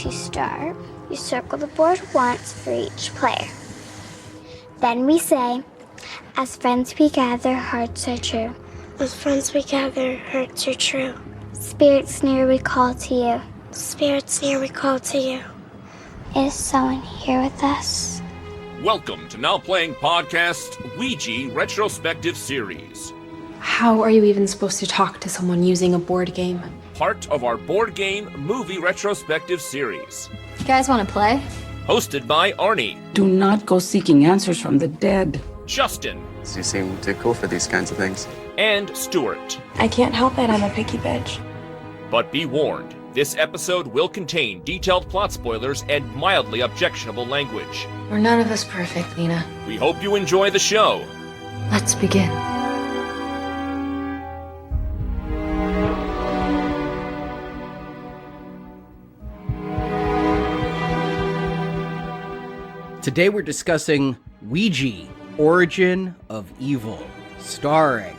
you start, you circle the board once for each player. Then we say, as friends we gather, hearts are true. As friends we gather, hearts are true. Spirits near we call to you. Spirits near we call to you. Is someone here with us? Welcome to Now Playing Podcast Ouija Retrospective Series. How are you even supposed to talk to someone using a board game? Part of our board game movie retrospective series. You guys want to play? Hosted by Arnie. Do not go seeking answers from the dead. Justin. You seem too cool for these kinds of things. And Stuart. I can't help it, I'm a picky bitch. But be warned, this episode will contain detailed plot spoilers and mildly objectionable language. We're none of us perfect, Lena. We hope you enjoy the show. Let's begin. Today we're discussing Ouija, Origin of Evil, starring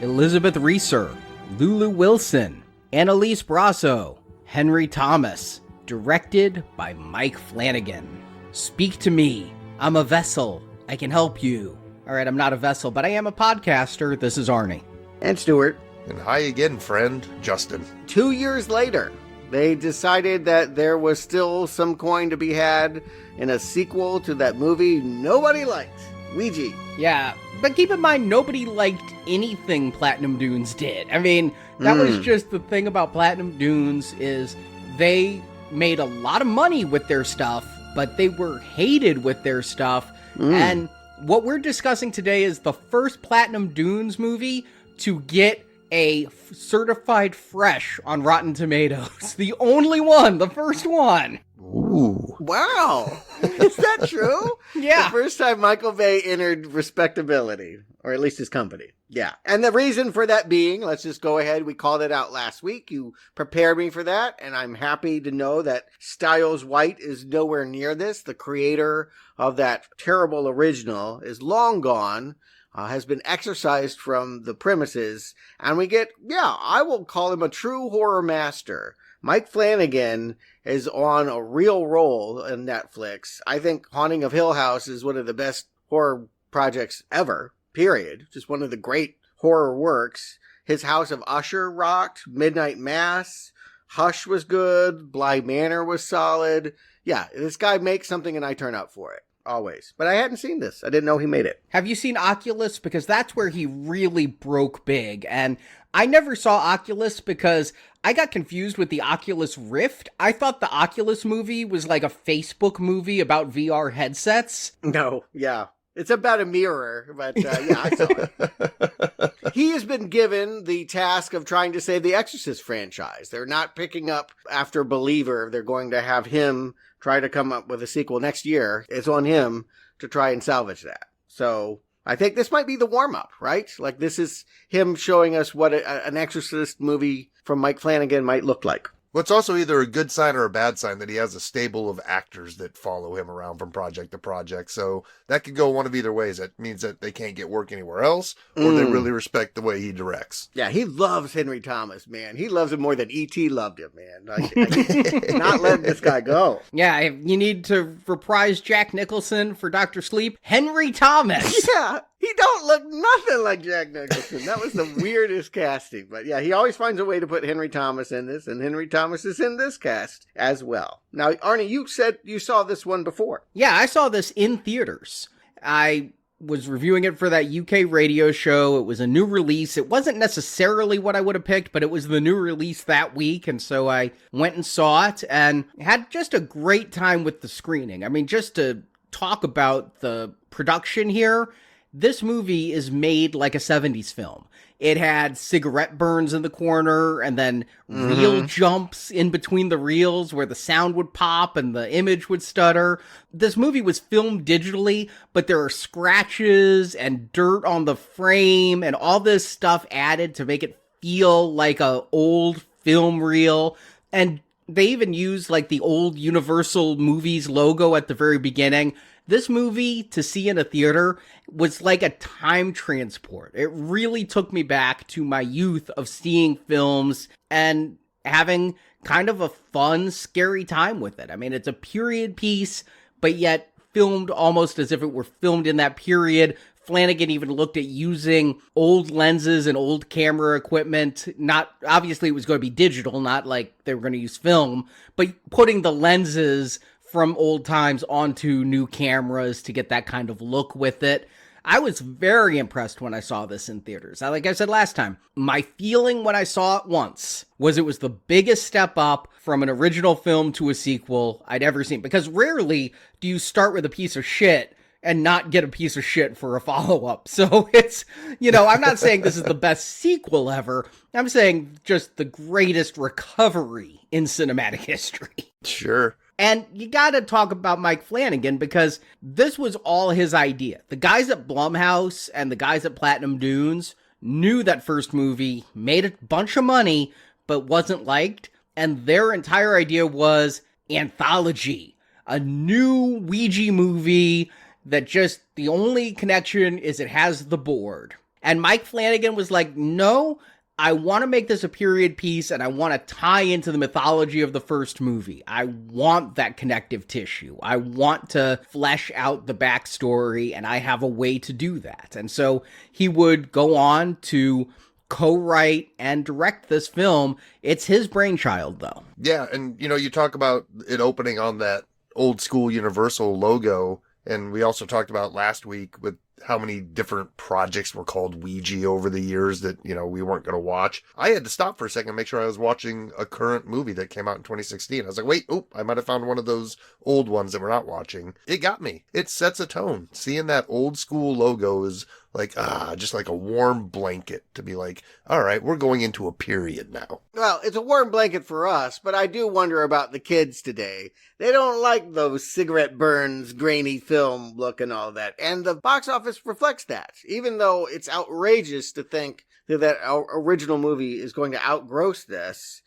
Elizabeth Reaser, Lulu Wilson, Annalise Brasso, Henry Thomas, directed by Mike Flanagan. Speak to me. I'm a vessel. I can help you. All right, I'm not a vessel, but I am a podcaster. This is Arnie. And Stuart. And hi again, friend, Justin. 2 years later, they decided that there was still some coin to be had in a sequel to that movie nobody liked, Ouija. Yeah, but keep in mind, nobody liked anything Platinum Dunes did. I mean, that was just the thing about Platinum Dunes is they made a lot of money with their stuff, but they were hated with their stuff. And what we're discussing today is the first Platinum Dunes movie to get a certified fresh on Rotten Tomatoes. The only one, the first one. Ooh. Wow. Is that true? Yeah. The first time Michael Bay entered respectability, or at least his company. Yeah. And the reason for that being, let's just go ahead. We called it out last week. You prepared me for that. And I'm happy to know that Stiles White is nowhere near this. The creator of that terrible original is long gone. Has been exorcised from the premises. And we get, I will call him a true horror master. Mike Flanagan is on a real roll in Netflix. I think Haunting of Hill House is one of the best horror projects ever, period. Just one of the great horror works. His House of Usher rocked. Midnight Mass. Hush was good. Bly Manor was solid. Yeah, this guy makes something and I turn up for it. Always. But I hadn't seen this. I didn't know he made it. Have you seen Oculus? Because that's where he really broke big. And I never saw Oculus because I got confused with the Oculus Rift. I thought the Oculus movie was like a Facebook movie about VR headsets. No, yeah. It's about a mirror, but I saw it. He has been given the task of trying to save the Exorcist franchise. They're not picking up after Believer. They're going to have him try to come up with a sequel next year. It's on him to try and salvage that. So I think this might be the warm-up, right? Like this is him showing us what an Exorcist movie from Mike Flanagan might look like. Well, it's also either a good sign or a bad sign that he has a stable of actors that follow him around from project to project. So that could go one of either ways. That means that they can't get work anywhere else, or they really respect the way he directs. Yeah, he loves Henry Thomas, man. He loves him more than E.T. loved him, man. Like, not letting this guy go. Yeah, if you need to reprise Jack Nicholson for Dr. Sleep, Henry Thomas. Yeah. He don't look nothing like Jack Nicholson. That was the weirdest casting. But yeah, he always finds a way to put Henry Thomas in this, and Henry Thomas is in this cast as well. Now, Arnie, you said you saw this one before. Yeah, I saw this in theaters. I was reviewing it for that UK radio show. It was a new release. It wasn't necessarily what I would have picked, but it was the new release that week, and so I went and saw it, and had just a great time with the screening. I mean, just to talk about the production here, this movie is made like a 70s film. It had cigarette burns in the corner and then reel jumps in between the reels where the sound would pop and the image would stutter. This movie was filmed digitally, but there are scratches and dirt on the frame and all this stuff added to make it feel like a old film reel. And they even used like the old Universal Movies logo at the very beginning. This movie, to see in a theater, was like a time transport. It really took me back to my youth of seeing films, and having kind of a fun, scary time with it. I mean, it's a period piece, but yet filmed almost as if it were filmed in that period. Flanagan even looked at using old lenses and old camera equipment. Not, obviously it was going to be digital, not like they were going to use film, but putting the lenses from old times onto new cameras to get that kind of look with it. I was very impressed when I saw this in theaters. Like I said last time, my feeling when I saw it once was it was the biggest step up from an original film to a sequel I'd ever seen. Because rarely do you start with a piece of shit and not get a piece of shit for a follow-up. So it's, I'm not saying this is the best sequel ever. I'm saying just the greatest recovery in cinematic history. Sure. And you gotta talk about Mike Flanagan because this was all his idea. The guys at Blumhouse and the guys at Platinum Dunes knew that first movie made a bunch of money, but wasn't liked. And their entire idea was anthology. A new Ouija movie that just, the only connection is it has the board. And Mike Flanagan was like, no, I want to make this a period piece and I want to tie into the mythology of the first movie. I want that connective tissue. I want to flesh out the backstory and I have a way to do that. And so he would go on to co-write and direct this film. It's his brainchild though. Yeah, and you talk about it opening on that old school Universal logo, and we also talked about last week with how many different projects were called Ouija over the years that, we weren't going to watch. I had to stop for a second and make sure I was watching a current movie that came out in 2016. I was like, wait, I might have found one of those old ones that we're not watching. It got me. It sets a tone. Seeing that old school logo is like, just like a warm blanket to be like, all right, we're going into a period now. Well, it's a warm blanket for us, but I do wonder about the kids today. They don't like those cigarette burns, grainy film look and all that. And the box office reflects that, even though it's outrageous to think that our original movie is going to outgross this.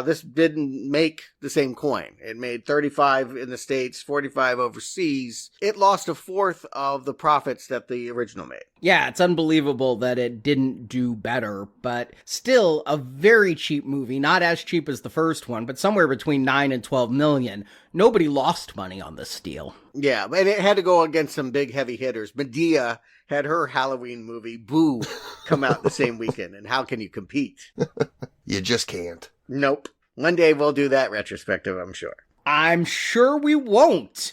This didn't make the same coin. It made 35 in the States, 45 overseas. It lost a fourth of the profits that the original made. Yeah, it's unbelievable that it didn't do better, but still a very cheap movie. Not as cheap as the first one, but somewhere between 9 and 12 million. Nobody lost money on this deal. Yeah, and it had to go against some big heavy hitters. Medea had her Halloween movie, Boo, come out the same weekend. And how can you compete? You just can't. Nope. One day we'll do that retrospective, I'm sure. I'm sure we won't.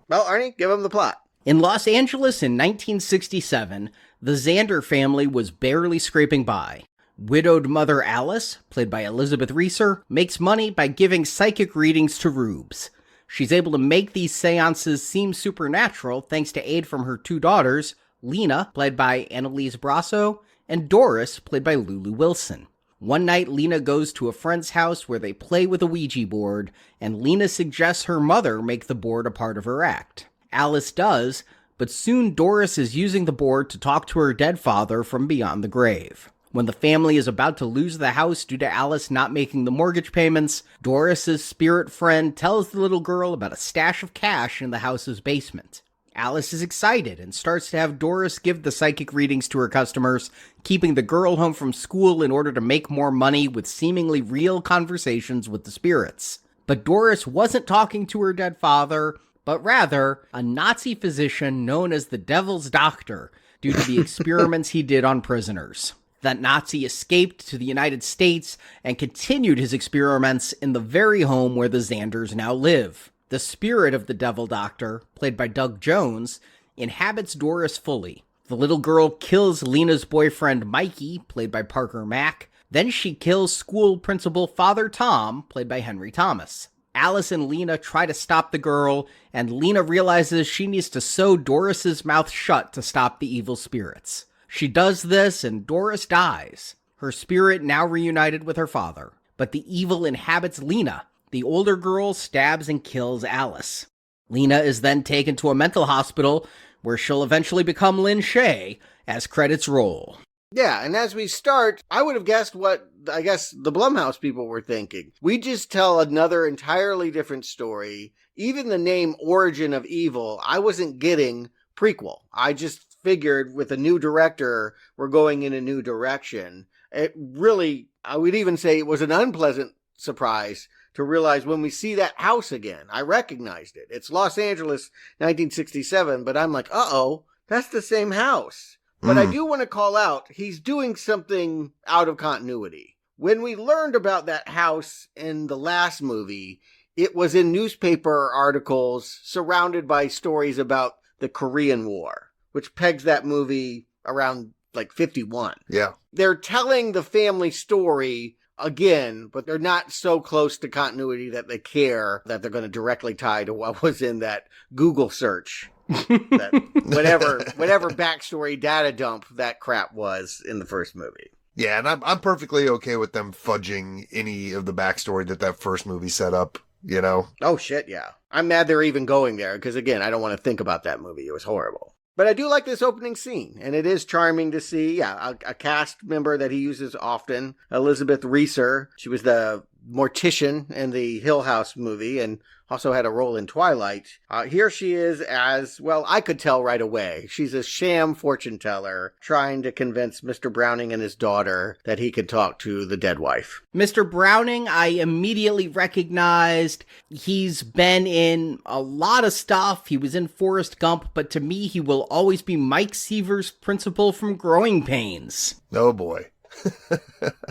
Well, Arnie, give him the plot. In Los Angeles in 1967, the Xander family was barely scraping by. Widowed mother Alice, played by Elizabeth Reaser, makes money by giving psychic readings to rubes. She's able to make these seances seem supernatural thanks to aid from her two daughters, Lena, played by Annalise Brasso, and Doris, played by Lulu Wilson. One night, Lena goes to a friend's house where they play with a Ouija board, and Lena suggests her mother make the board a part of her act. Alice does, but soon Doris is using the board to talk to her dead father from beyond the grave. When the family is about to lose the house due to Alice not making the mortgage payments, Doris's spirit friend tells the little girl about a stash of cash in the house's basement. Alice is excited and starts to have Doris give the psychic readings to her customers, keeping the girl home from school in order to make more money with seemingly real conversations with the spirits. But Doris wasn't talking to her dead father, but rather a Nazi physician known as the Devil's Doctor due to the experiments he did on prisoners. That Nazi escaped to the United States and continued his experiments in the very home where the Xanders now live. The spirit of the Devil Doctor, played by Doug Jones, inhabits Doris fully. The little girl kills Lena's boyfriend Mikey, played by Parker Mack. Then she kills school principal Father Tom, played by Henry Thomas. Alice and Lena try to stop the girl, and Lena realizes she needs to sew Doris's mouth shut to stop the evil spirits. She does this, and Doris dies, her spirit now reunited with her father. But the evil inhabits Lena. The older girl stabs and kills Alice. Lena is then taken to a mental hospital, where she'll eventually become Lynn Shay, as credits roll. Yeah, and as we start, I would have guessed what, I guess, the Blumhouse people were thinking. We just tell another entirely different story. Even the name Origin of Evil, I wasn't getting prequel. I just figured with a new director, we're going in a new direction. it really, I would even say it was an unpleasant surprise to realize when we see that house again. I recognized it. It's Los Angeles, 1967, but I'm like, uh-oh, that's the same house. But I do want to call out, he's doing something out of continuity. When we learned about that house in the last movie, it was in newspaper articles surrounded by stories about the Korean War, which pegs that movie around like 51. Yeah. They're telling the family story again, but they're not so close to continuity that they care that they're going to directly tie to what was in that Google search. That whatever backstory data dump that crap was in the first movie. Yeah, and I'm perfectly okay with them fudging any of the backstory that first movie set up, you know? Oh shit, yeah. I'm mad they're even going there, because again, I don't want to think about that movie. It was horrible. But I do like this opening scene, and it is charming to see, a cast member that he uses often, Elizabeth Reaser. She was the mortician in the Hill House movie, and also had a role in Twilight. Here she is as, well, I could tell right away. She's a sham fortune teller trying to convince Mr. Browning and his daughter that he could talk to the dead wife. Mr. Browning, I immediately recognized. He's been in a lot of stuff. He was in Forrest Gump, but to me, he will always be Mike Seaver's principal from Growing Pains. Oh boy.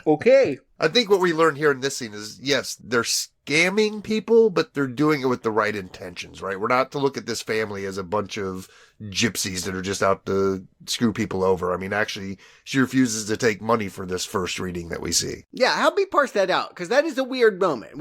Okay. I think what we learned here in this scene is, yes, they're scamming people, but they're doing it with the right intentions, right? We're not to look at this family as a bunch of gypsies that are just out to screw people over. I mean, actually, she refuses to take money for this first reading that we see. Yeah, help me parse that out, because that is a weird moment.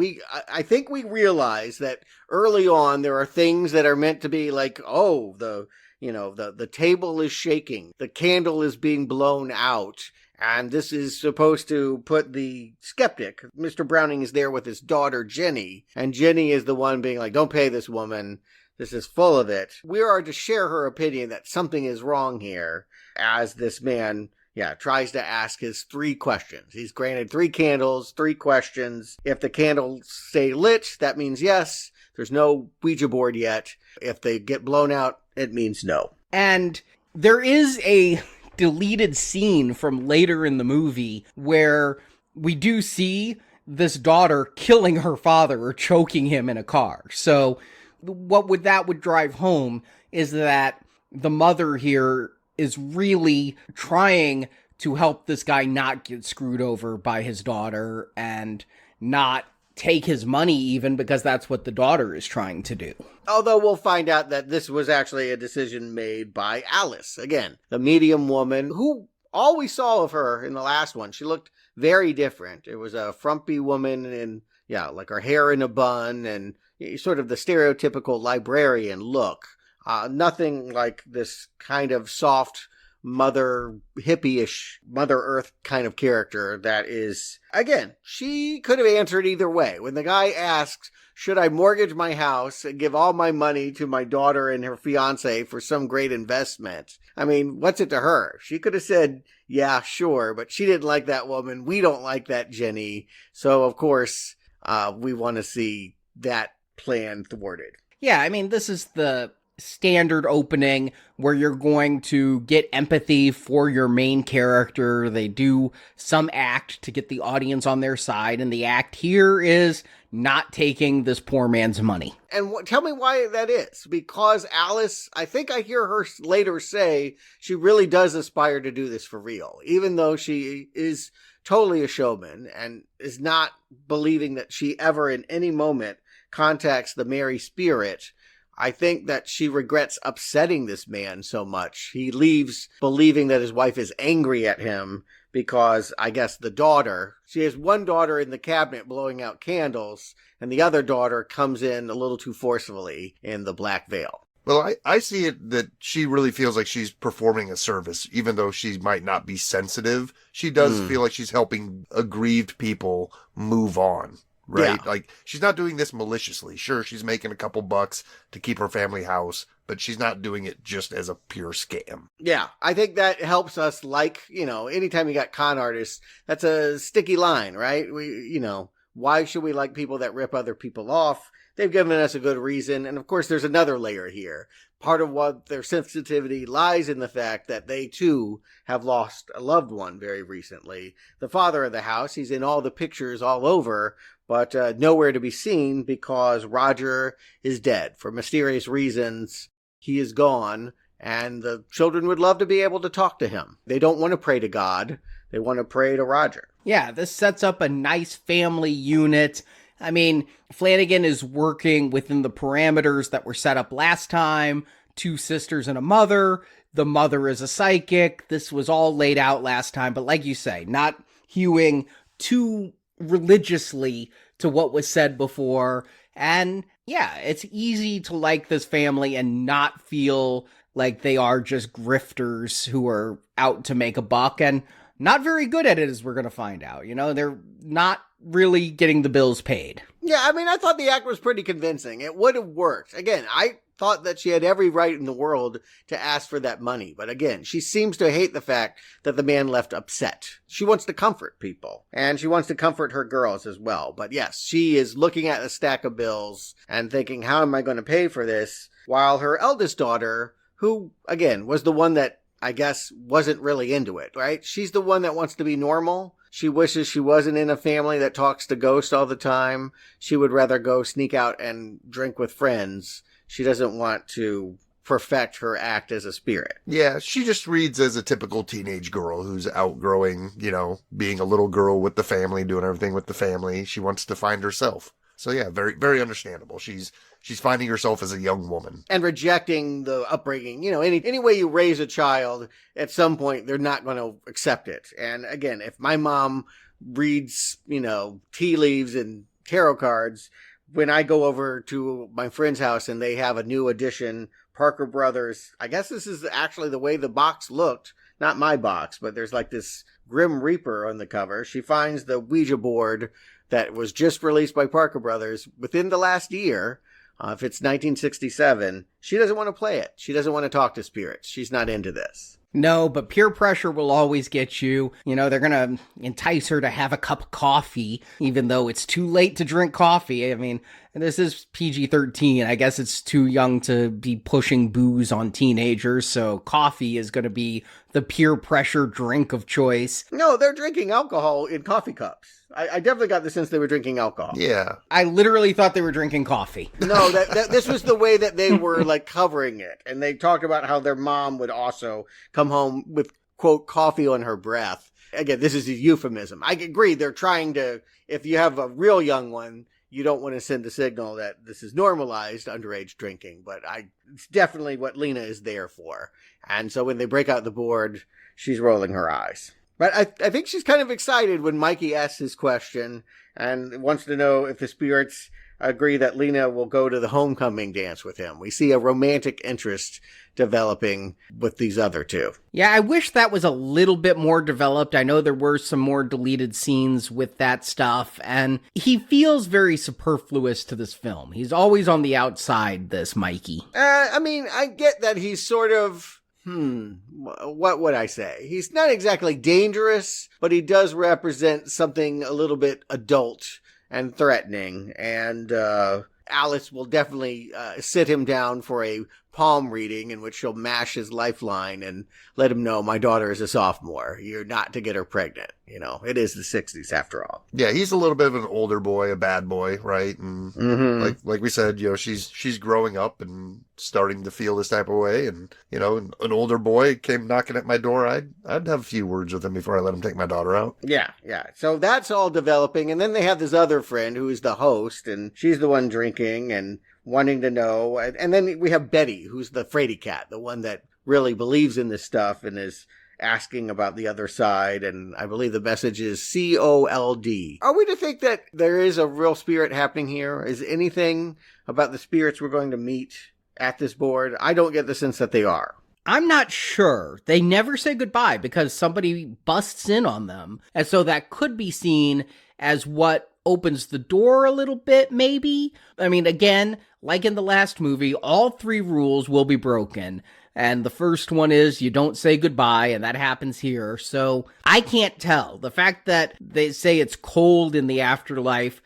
I think we realize that early on there are things that are meant to be like, oh, the table is shaking, the candle is being blown out. And this is supposed to put the skeptic. Mr. Browning is there with his daughter, Jenny. And Jenny is the one being like, don't pay this woman. This is full of it. We are to share her opinion that something is wrong here as this man, tries to ask his 3 questions. He's granted 3 candles, 3 questions. If the candles stay lit, that means yes. There's no Ouija board yet. If they get blown out, it means no. And there is a deleted scene from later in the movie where we do see this daughter killing her father or choking him in a car. So what that would drive home is that the mother here is really trying to help this guy not get screwed over by his daughter and not take his money even, because that's what the daughter is trying to do. Although we'll find out that this was actually a decision made by Alice. Again, the medium woman who all we saw of her in the last one, she looked very different. It was a frumpy woman and like her hair in a bun and sort of the stereotypical librarian look. Nothing like this kind of soft mother hippie-ish Mother Earth kind of character that is, again, she could have answered either way. When the guy asks, should I mortgage my house and give all my money to my daughter and her fiance for some great investment? I mean, what's it to her? She could have said, yeah, sure, but she didn't like that woman. We don't like that Jenny. So, of course, we want to see that plan thwarted. Yeah, I mean, this is the standard opening where you're going to get empathy for your main character. They do some act to get the audience on their side, and the act here is not taking this poor man's money. And tell me why that is. Because Alice, I think I hear her later say she really does aspire to do this for real, even though she is totally a showman and is not believing that she ever in any moment contacts the Mary spirit. I think that she regrets upsetting this man so much. He leaves believing that his wife is angry at him because, I guess, the daughter, she has one daughter in the cabinet blowing out candles, and the other daughter comes in a little too forcefully in the black veil. Well, I see it that she really feels like she's performing a service, even though she might not be sensitive. She does feel like she's helping aggrieved people move on. Right? Yeah. Like, she's not doing this maliciously. Sure, she's making a couple bucks to keep her family house, but she's not doing it just as a pure scam. Yeah, I think that helps us, like, anytime you got con artists, that's a sticky line, right? Why should we like people that rip other people off? they've given us a good reason. And of course, there's another layer here. Part of what their sensitivity lies in the fact that they too have lost a loved one very recently. The father of the house, he's in all the pictures all over, but nowhere to be seen because Roger is dead. For mysterious reasons, he is gone, and the children would love to be able to talk to him. They don't want to pray to God. They want to pray to Roger. Yeah, this sets up a nice family unit. I mean, Flanagan is working within the parameters that were set up last time. 2 sisters and a mother. The mother is a psychic. This was all laid out last time. But like you say, not hewing too religiously to what was said before. And yeah, it's easy to like this family and not feel like they are just grifters who are out to make a buck and not very good at it, as we're going to find out. You know, they're not really getting the bills paid. Yeah, I mean, I thought the act was pretty convincing. It would have worked. Again, I thought that she had every right in the world to ask for that money. But again, she seems to hate the fact that the man left upset. She wants to comfort people, and she wants to comfort her girls as well. But yes, she is looking at a stack of bills and thinking, how am I going to pay for this? While her eldest daughter, who, again, was the one that I guess wasn't really into it, right? She's the one that wants to be normal. She wishes she wasn't in a family that talks to ghosts all the time. She would rather go sneak out and drink with friends. She doesn't want to perfect her act as a spirit. Yeah, she just reads as a typical teenage girl who's outgrowing, being a little girl with the family, doing everything with the family. She wants to find herself. So yeah, very, very understandable. She's finding herself as a young woman. And rejecting the upbringing. Any way you raise a child, at some point, they're not going to accept it. And again, if my mom reads, tea leaves and tarot cards, when I go over to my friend's house and they have a new edition, Parker Brothers, I guess this is actually the way the box looked. Not my box, but there's like this Grim Reaper on the cover. She finds the Ouija board that was just released by Parker Brothers within the last year. If it's 1967, she doesn't want to play it. She doesn't want to talk to spirits. She's not into this. No, but peer pressure will always get you. They're going to entice her to have a cup of coffee, even though it's too late to drink coffee. I mean, this is PG-13. I guess it's too young to be pushing booze on teenagers, so coffee is going to be the peer pressure drink of choice. No, they're drinking alcohol in coffee cups. I definitely got the sense they were drinking alcohol. Yeah. I literally thought they were drinking coffee. No, this was the way that they were like covering it. And they talked about how their mom would also come home with, quote, coffee on her breath. Again, this is a euphemism. I agree. They're trying to, if you have a real young one, you don't want to send the signal that this is normalized underage drinking. But it's definitely what Lena is there for. And so when they break out the board, she's rolling her eyes. But I think she's kind of excited when Mikey asks his question and wants to know if the spirits agree that Lena will go to the homecoming dance with him. We see a romantic interest developing with these other two. Yeah, I wish that was a little bit more developed. I know there were some more deleted scenes with that stuff, and he feels very superfluous to this film. He's always on the outside, this Mikey. I get that he's sort of... what would I say? He's not exactly dangerous, but he does represent something a little bit adult and threatening. And Alice will definitely sit him down for a palm reading in which she'll mash his lifeline and let him know, my daughter is a sophomore. You're not to get her pregnant. It is the 60s after all. Yeah, he's a little bit of an older boy, a bad boy, right? And like we said, she's growing up and starting to feel this type of way. And, an older boy came knocking at my door. I'd have a few words with him before I let him take my daughter out. Yeah. So that's all developing. And then they have this other friend who is the host, and she's the one drinking and wanting to know. And then we have Betty, who's the fraidy cat, the one that really believes in this stuff and is asking about the other side. And I believe the message is COLD. Are we to think that there is a real spirit happening here? Is anything about the spirits we're going to meet at this board? I don't get the sense that they are. I'm not sure. They never say goodbye because somebody busts in on them. And so that could be seen as what opens the door a little bit, maybe. I mean, again, like in the last movie, all 3 rules will be broken. And the first one is you don't say goodbye, and that happens here. So I can't tell. The fact that they say it's cold in the afterlife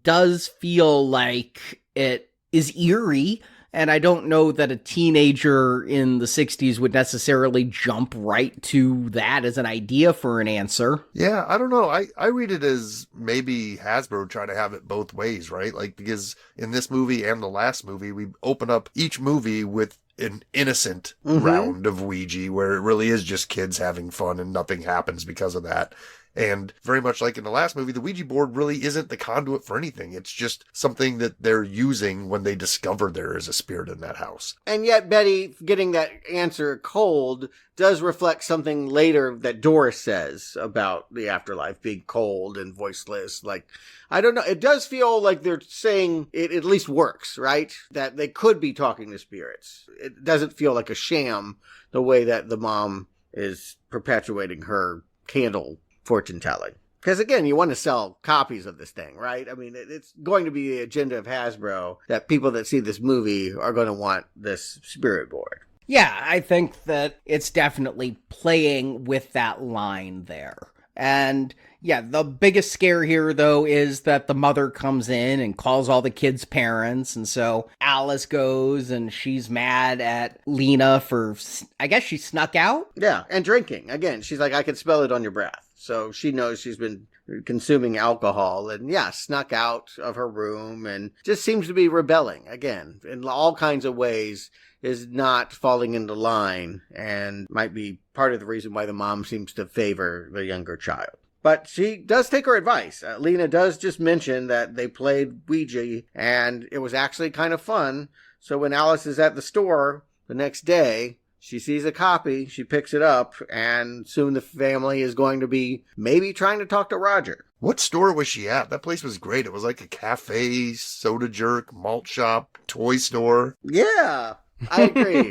does feel like It is eerie, and I don't know that a teenager in the 60s would necessarily jump right to that as an idea for an answer. Yeah, I don't know. I read it as maybe Hasbro trying to have it both ways, right? Like, because in this movie and the last movie, we open up each movie with an innocent round of Ouija where it really is just kids having fun and nothing happens because of that. And very much like in the last movie, the Ouija board really isn't the conduit for anything. It's just something that they're using when they discover there is a spirit in that house. And yet Betty getting that answer cold does reflect something later that Doris says about the afterlife being cold and voiceless. Like, I don't know. It does feel like they're saying it at least works, right? That they could be talking to spirits. It doesn't feel like a sham the way that the mom is perpetuating her candle fortune telling. Because again, you want to sell copies of this thing, right? I mean, it's going to be the agenda of Hasbro that people that see this movie are going to want this spirit board. Yeah, I think that it's definitely playing with that line there. And yeah, the biggest scare here, though, is that the mother comes in and calls all the kids' parents. And so Alice goes and she's mad at Lena for, I guess she snuck out? Yeah, and drinking. Again, she's like, I can smell it on your breath. So she knows she's been consuming alcohol and, yeah, snuck out of her room and just seems to be rebelling, again, in all kinds of ways, is not falling into line and might be part of the reason why the mom seems to favor the younger child. But she does take her advice. Lena does just mention that they played Ouija and it was actually kind of fun. So when Alice is at the store the next day, she sees a copy, she picks it up, and soon the family is going to be maybe trying to talk to Roger. What store was she at? That place was great. It was like a cafe, soda jerk, malt shop, toy store. Yeah, I agree.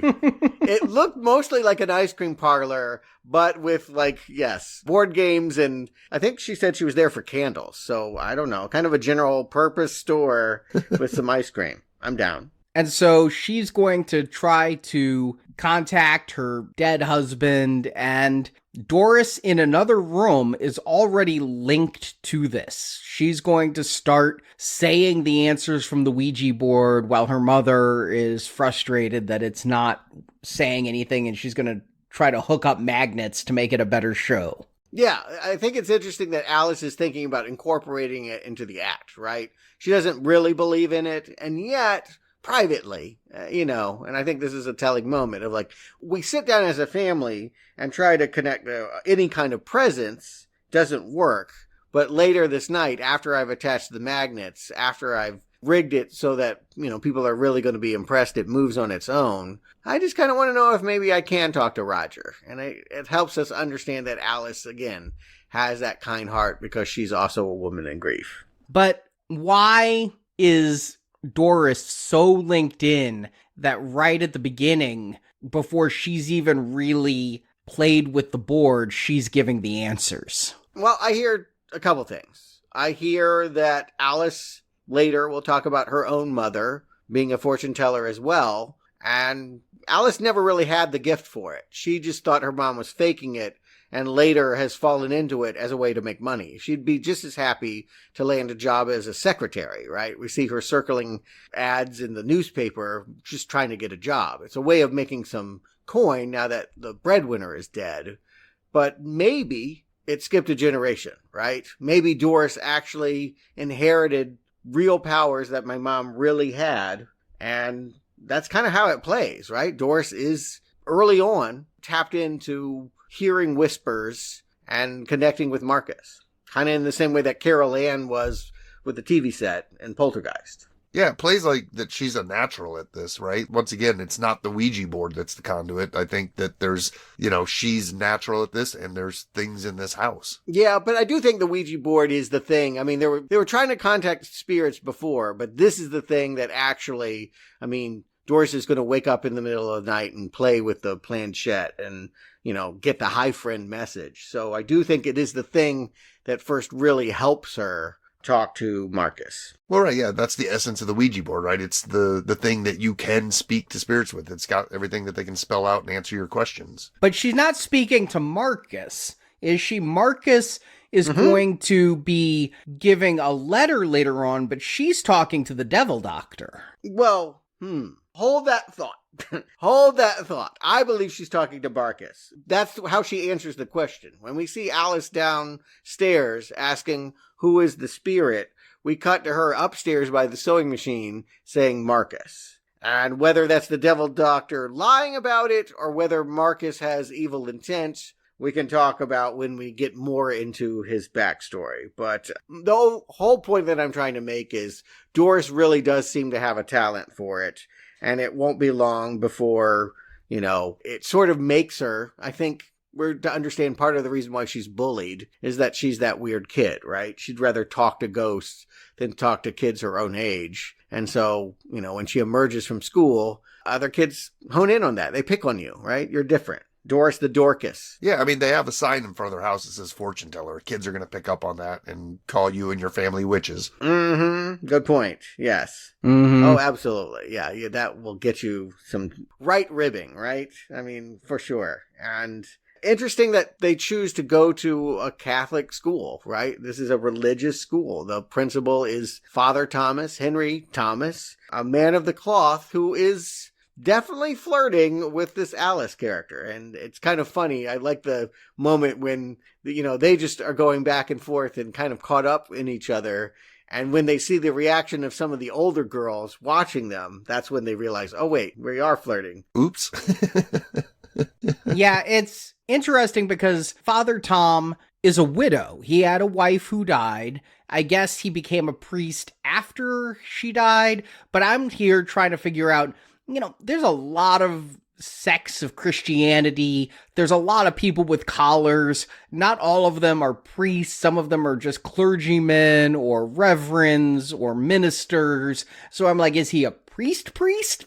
It looked mostly like an ice cream parlor, but with, like, yes, board games, and I think she said she was there for candles. So, I don't know, kind of a general purpose store with some ice cream. I'm down. And so she's going to try to contact her dead husband, and Doris in another room is already linked to this. She's going to start saying the answers from the Ouija board while her mother is frustrated that it's not saying anything, and she's going to try to hook up magnets to make it a better show. Yeah, I think it's interesting that Alice is thinking about incorporating it into the act, right? She doesn't really believe in it, and yet privately, and I think this is a telling moment of like, we sit down as a family and try to connect any kind of presence, doesn't work. But later this night, after I've attached the magnets, after I've rigged it so that, people are really going to be impressed, it moves on its own. I just kind of want to know if maybe I can talk to Roger. And it helps us understand that Alice, again, has that kind heart because she's also a woman in grief. But why is Doris so linked in that right at the beginning, before she's even really played with the board, she's giving the answers? Well, I hear a couple things. I hear that Alice later will talk about her own mother being a fortune teller as well, and Alice never really had the gift for it. She just thought her mom was faking it, and later has fallen into it as a way to make money. She'd be just as happy to land a job as a secretary, right? We see her circling ads in the newspaper, just trying to get a job. It's a way of making some coin now that the breadwinner is dead. But maybe it skipped a generation, right? Maybe Doris actually inherited real powers that my mom really had, and that's kind of how it plays, right? Doris is early on tapped into hearing whispers and connecting with Marcus. Kind of in the same way that Carol Ann was with the TV set and Poltergeist. Yeah, it plays like that she's a natural at this, right? Once again, it's not the Ouija board that's the conduit. I think that there's, she's natural at this and there's things in this house. Yeah, but I do think the Ouija board is the thing. I mean, they were trying to contact spirits before, but this is the thing that actually, Doris is going to wake up in the middle of the night and play with the planchette and, get the hi friend message. So I do think it is the thing that first really helps her talk to Marcus. Well, right, yeah, that's the essence of the Ouija board, right? It's the thing that you can speak to spirits with. It's got everything that they can spell out and answer your questions. But she's not speaking to Marcus, is she? Marcus is going to be giving a letter later on, but she's talking to the devil doctor. Well, hold that thought. Hold that thought. I believe she's talking to Barkis. That's how she answers the question. When we see Alice downstairs asking who is the spirit, we cut to her upstairs by the sewing machine saying Marcus. And whether that's the devil doctor lying about it or whether Marcus has evil intent, we can talk about when we get more into his backstory. But the whole point that I'm trying to make is Doris really does seem to have a talent for it. And it won't be long before, it sort of makes her, I think we're to understand part of the reason why she's bullied is that she's that weird kid, right? She'd rather talk to ghosts than talk to kids her own age. And so, when she emerges from school, other kids hone in on that. They pick on you, right? You're different. Doris the Dorcas. Yeah, I mean, they have a sign in front of their house that says fortune teller. Kids are going to pick up on that and call you and your family witches. Mm-hmm. Good point. Yes. Mm-hmm. Oh, absolutely. Yeah, that will get you some right ribbing, right? I mean, for sure. And interesting that they choose to go to a Catholic school, right? This is a religious school. The principal is Father Thomas, Henry Thomas, a man of the cloth who is definitely flirting with this Alice character. And it's kind of funny. I like the moment when, they just are going back and forth and kind of caught up in each other. And when they see the reaction of some of the older girls watching them, that's when they realize, oh, wait, we are flirting. Oops. Yeah, it's interesting because Father Tom is a widow. He had a wife who died. I guess he became a priest after she died. But I'm here trying to figure out, there's a lot of sects of Christianity. There's a lot of people with collars. Not all of them are priests. Some of them are just clergymen or reverends or ministers. So I'm like, is he a priest?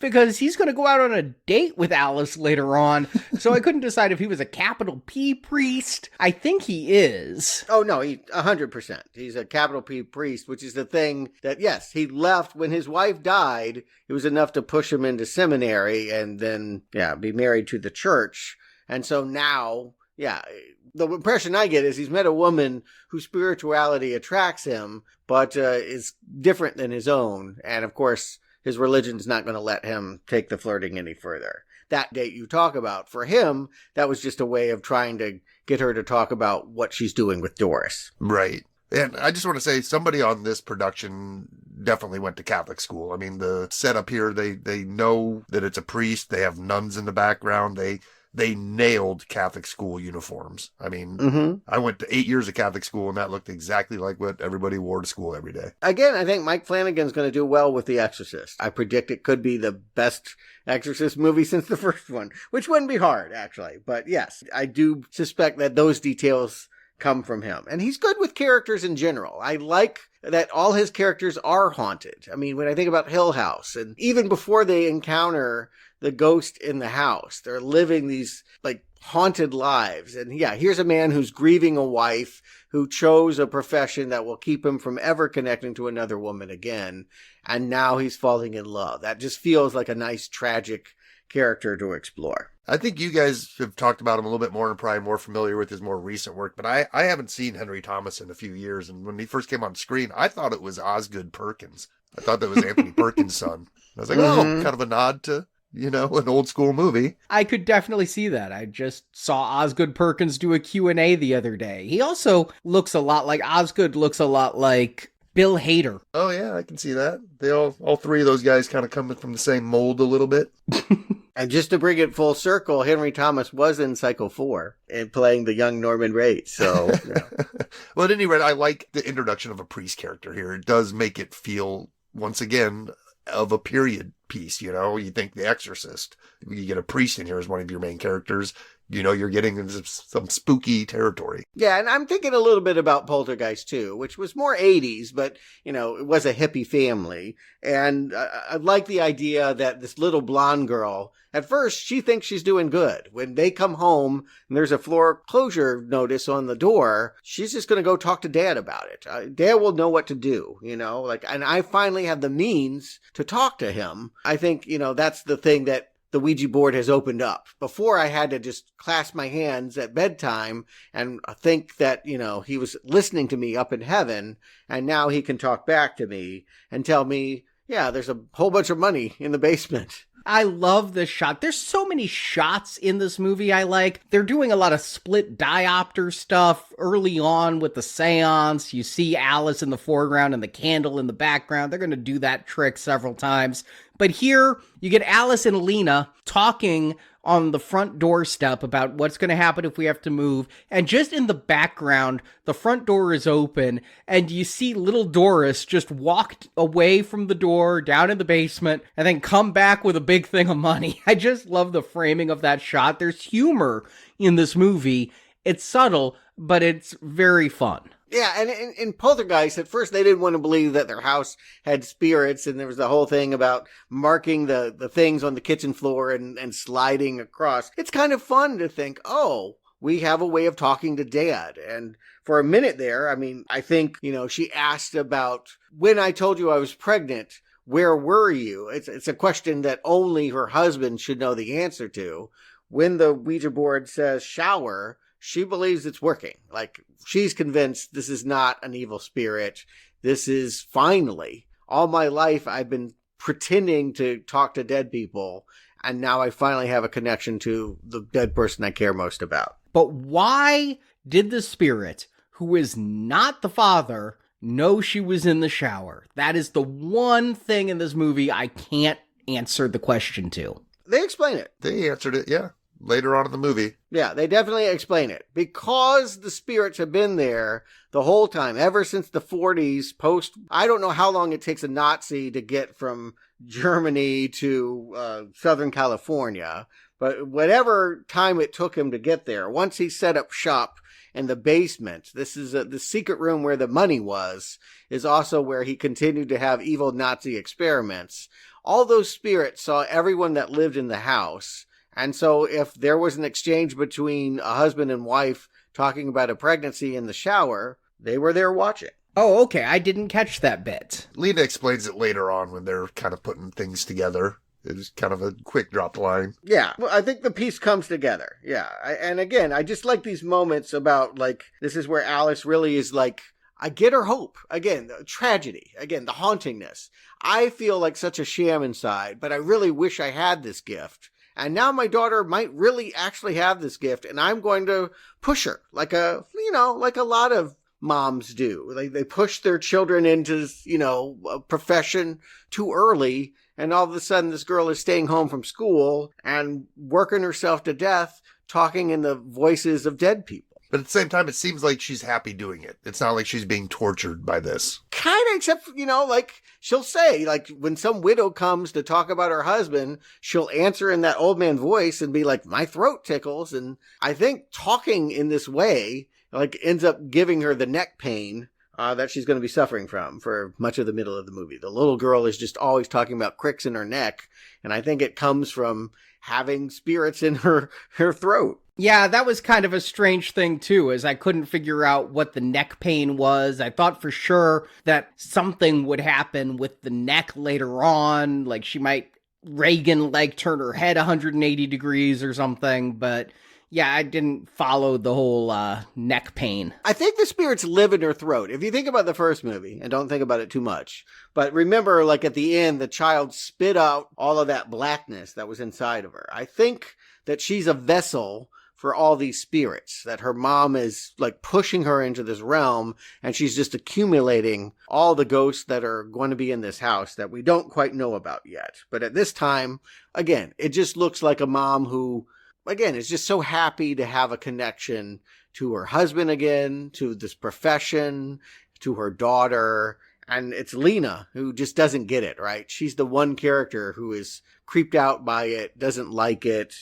Because he's going to go out on a date with Alice later on. So I couldn't decide if he was a capital P priest. I think he is. Oh, no, 100%. He's a capital P priest, which is the thing that, yes, he left when his wife died. It was enough to push him into seminary and then, be married to the church. And so now, the impression I get is he's met a woman whose spirituality attracts him, but is different than his own. And of course, his religion's not going to let him take the flirting any further. That date you talk about, for him, that was just a way of trying to get her to talk about what she's doing with Doris. Right. And I just want to say somebody on this production definitely went to Catholic school. I mean, the setup here, they know that it's a priest. They have nuns in the background. They nailed Catholic school uniforms. I mean, I went to 8 years of Catholic school, and that looked exactly like what everybody wore to school every day. Again, I think Mike Flanagan's going to do well with The Exorcist. I predict it could be the best Exorcist movie since the first one, which wouldn't be hard, actually. But yes, I do suspect that those details come from him. And he's good with characters in general. I like that all his characters are haunted. I mean, when I think about Hill House, and even before they encounter the ghost in the house, they're living these haunted lives. And here's a man who's grieving a wife who chose a profession that will keep him from ever connecting to another woman again. And now he's falling in love. That just feels like a nice, tragic character to explore. I think you guys have talked about him a little bit more and probably more familiar with his more recent work, but I haven't seen Henry Thomas in a few years. And when he first came on screen, I thought it was Osgood Perkins. I thought that was Anthony Perkins' son. I was like, oh, kind of a nod to, an old school movie. I could definitely see that. I just saw Osgood Perkins do a Q&A the other day. He also looks a lot like, Osgood looks a lot like Bill Hader. Oh yeah, I can see that. They all three of those guys kind of come from the same mold a little bit. And just to bring it full circle, Henry Thomas was in Psycho 4 and playing the young Norman Reedus. So, Well, at any rate, I like the introduction of a priest character here. It does make it feel, once again, of a period piece. You think The Exorcist. You get a priest in here as one of your main characters. You're getting into some spooky territory. Yeah, and I'm thinking a little bit about Poltergeist too, which was more 80s, but, it was a hippie family. And I like the idea that this little blonde girl, at first, she thinks she's doing good. When they come home and there's a foreclosure notice on the door, she's just going to go talk to Dad about it. Dad will know what to do, and I finally have the means to talk to him. I think, that's the thing that the Ouija board has opened up. Before I had to just clasp my hands at bedtime and think that, he was listening to me up in heaven, and now he can talk back to me and tell me, yeah, there's a whole bunch of money in the basement. I love this shot. There's so many shots in this movie I like. They're doing a lot of split diopter stuff early on with the seance. You see Alice in the foreground and the candle in the background. They're going to do that trick several times. But here, you get Alice and Lena talking on the front doorstep about what's going to happen if we have to move. And just in the background, the front door is open, and you see little Doris just walk away from the door down in the basement and then come back with a big thing of money. I just love the framing of that shot. There's humor in this movie. It's subtle, but it's very fun. Yeah, and in Poltergeist, at first they didn't want to believe that their house had spirits, and there was the whole thing about marking the things on the kitchen floor and sliding across. It's kind of fun to think, oh, we have a way of talking to Dad. And for a minute there, I think, she asked about, when I told you I was pregnant, where were you? It's a question that only her husband should know the answer to. When the Ouija board says shower, she believes it's working. Like, she's convinced this is not an evil spirit. This is finally, all my life I've been pretending to talk to dead people, and now I finally have a connection to the dead person I care most about. But why did the spirit, who is not the father, know she was in the shower? That is the one thing in this movie I can't answer the question to. They explain it. They answered it, yeah. Later on in the movie. Yeah, they definitely explain it. Because the spirits have been there the whole time, ever since the 40s, I don't know how long it takes a Nazi to get from Germany to Southern California, but whatever time it took him to get there, once he set up shop in the basement, this is the secret room where the money was, is also where he continued to have evil Nazi experiments. All those spirits saw everyone that lived in the house. And so if there was an exchange between a husband and wife talking about a pregnancy in the shower, they were there watching. Oh, okay. I didn't catch that bit. Lena explains it later on when they're kind of putting things together. It was kind of a quick drop line. Yeah, well, I think the piece comes together. Yeah. And again, I just like these moments about, like, this is where Alice really is like, I get her hope. Again, the tragedy. Again, the hauntingness. I feel like such a sham inside, but I really wish I had this gift. And now my daughter might really actually have this gift, and I'm going to push her like a lot of moms do. They push their children into, a profession too early, and all of a sudden this girl is staying home from school and working herself to death, talking in the voices of dead people. But at the same time, it seems like she's happy doing it. It's not like she's being tortured by this. Kind of, except, like, she'll say, like, when some widow comes to talk about her husband, she'll answer in that old man voice and be like, my throat tickles. And I think talking in this way, like, ends up giving her the neck pain that she's going to be suffering from for much of the middle of the movie. The little girl is just always talking about cricks in her neck. And I think it comes from having spirits in her throat. Yeah, that was kind of a strange thing, too, as I couldn't figure out what the neck pain was. I thought for sure that something would happen with the neck later on, like she might Reagan, turn her head 180 degrees or something, but yeah, I didn't follow the whole neck pain. I think the spirits live in her throat. If you think about the first movie, and don't think about it too much, but remember, like, at the end, the child spit out all of that blackness that was inside of her. I think that she's a vessel for all these spirits, that her mom is, like, pushing her into this realm, and she's just accumulating all the ghosts that are going to be in this house that we don't quite know about yet. But at this time, again, it just looks like a mom who, again, is just so happy to have a connection to her husband again, to this profession, to her daughter. And it's Lena who just doesn't get it, right? She's the one character who is creeped out by it, doesn't like it,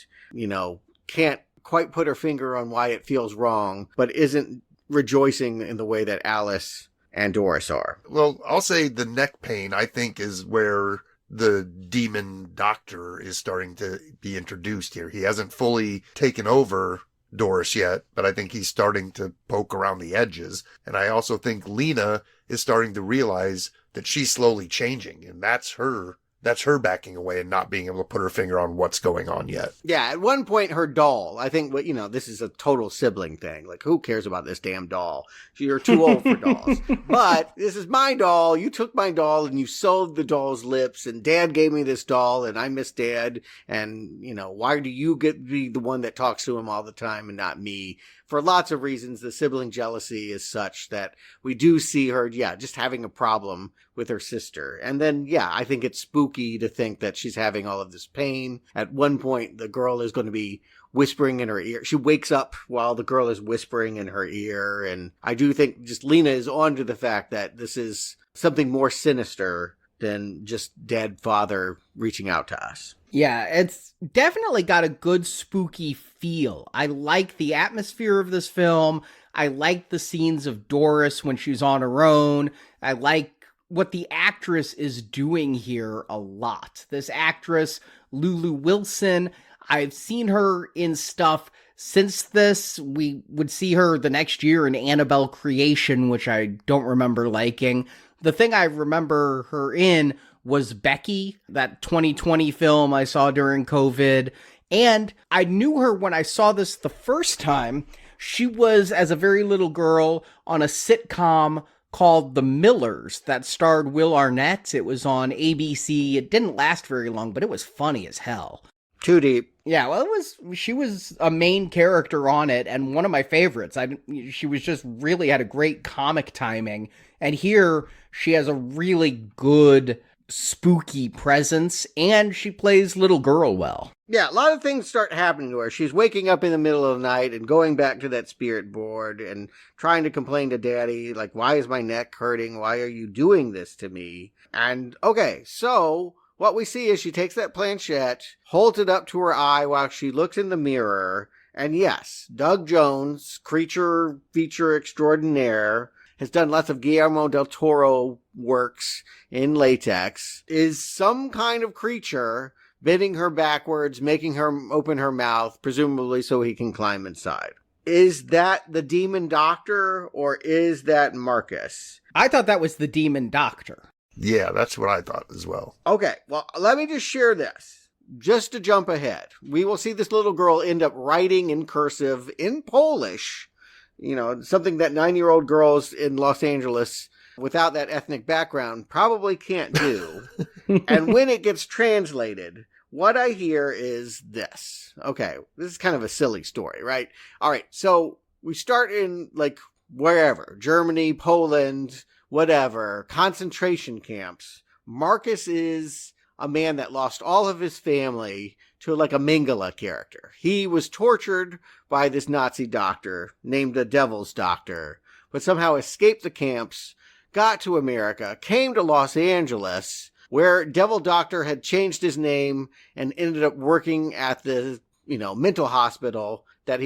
can't quite put her finger on why it feels wrong, but isn't rejoicing in the way that Alice and Doris are. Well, I'll say the neck pain, I think, is where the demon doctor is starting to be introduced here. He hasn't fully taken over Doris yet, but I think he's starting to poke around the edges. And I also think Lena is starting to realize that she's slowly changing, and that's her that's her backing away and not being able to put her finger on what's going on yet. Yeah, at one point, her doll, I think, this is a total sibling thing. Like, who cares about this damn doll? You're too old for dolls. But this is my doll. You took my doll and you sewed the doll's lips, and Dad gave me this doll, and I miss Dad. And, why do you get to be the one that talks to him all the time and not me? For lots of reasons, the sibling jealousy is such that we do see her, just having a problem with her sister. And then, I think it's spooky to think that she's having all of this pain. At one point, the girl is going to be whispering in her ear. She wakes up while the girl is whispering in her ear. And I do think just Lena is on to the fact that this is something more sinister than just dead father reaching out to us. Yeah, it's definitely got a good spooky feel. I like the atmosphere of this film. I like the scenes of Doris when she's on her own. I like what the actress is doing here a lot. This actress, Lulu Wilson, I've seen her in stuff since this. We would see her the next year in Annabelle Creation, which I don't remember liking. The thing I remember her in was Becky, that 2020 film I saw during COVID. And I knew her when I saw this the first time. She was, as a very little girl, on a sitcom called The Millers that starred Will Arnett. It was on ABC. It didn't last very long, but it was funny as hell. Too deep. Yeah, well, she was a main character on it, and one of my favorites. She was just really had a great comic timing. And here, she has a really good spooky presence, and she plays little girl well. Yeah, a lot of things start happening to her. She's waking up in the middle of the night and going back to that spirit board and trying to complain to Daddy, like, why is my neck hurting? Why are you doing this to me? And, okay, so what we see is she takes that planchette, holds it up to her eye while she looks in the mirror, and yes, Doug Jones, creature feature extraordinaire, has done lots of Guillermo del Toro works in latex, is some kind of creature bending her backwards, making her open her mouth, presumably so he can climb inside. Is that the demon doctor, or is that Marcus? I thought that was the demon doctor. Yeah, that's what I thought as well. Okay, well, let me just share this. Just to jump ahead, we will see this little girl end up writing in cursive in Polish, something that 9-year-old girls in Los Angeles without that ethnic background probably can't do. And when it gets translated, what I hear is this. Okay, this is kind of a silly story, right? All right, so we start in, wherever, Germany, Poland, whatever, concentration camps. Marcus is a man that lost all of his family to a Mengele character. He was tortured by this Nazi doctor named the Devil's Doctor, but somehow escaped the camps, got to America, came to Los Angeles, where Devil Doctor had changed his name and ended up working at the, mental hospital that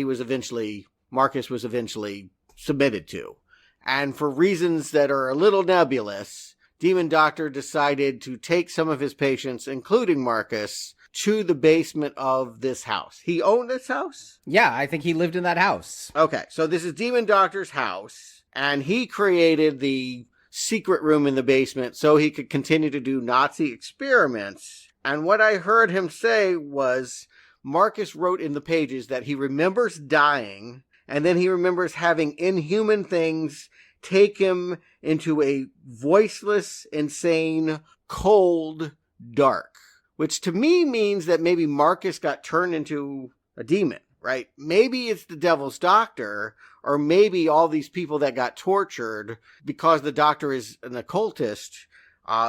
Marcus was eventually submitted to. And for reasons that are a little nebulous, Demon Doctor decided to take some of his patients, including Marcus, to the basement of this house. He owned this house? Yeah, I think he lived in that house. Okay, so this is Demon Doctor's house, and he created the secret room in the basement so he could continue to do Nazi experiments. And what I heard him say was Marcus wrote in the pages that he remembers dying, and then he remembers having inhuman things take him into a voiceless, insane, cold, dark. Which to me means that maybe Marcus got turned into a demon, right? Maybe it's the Devil's Doctor, or maybe all these people that got tortured because the doctor is an occultist,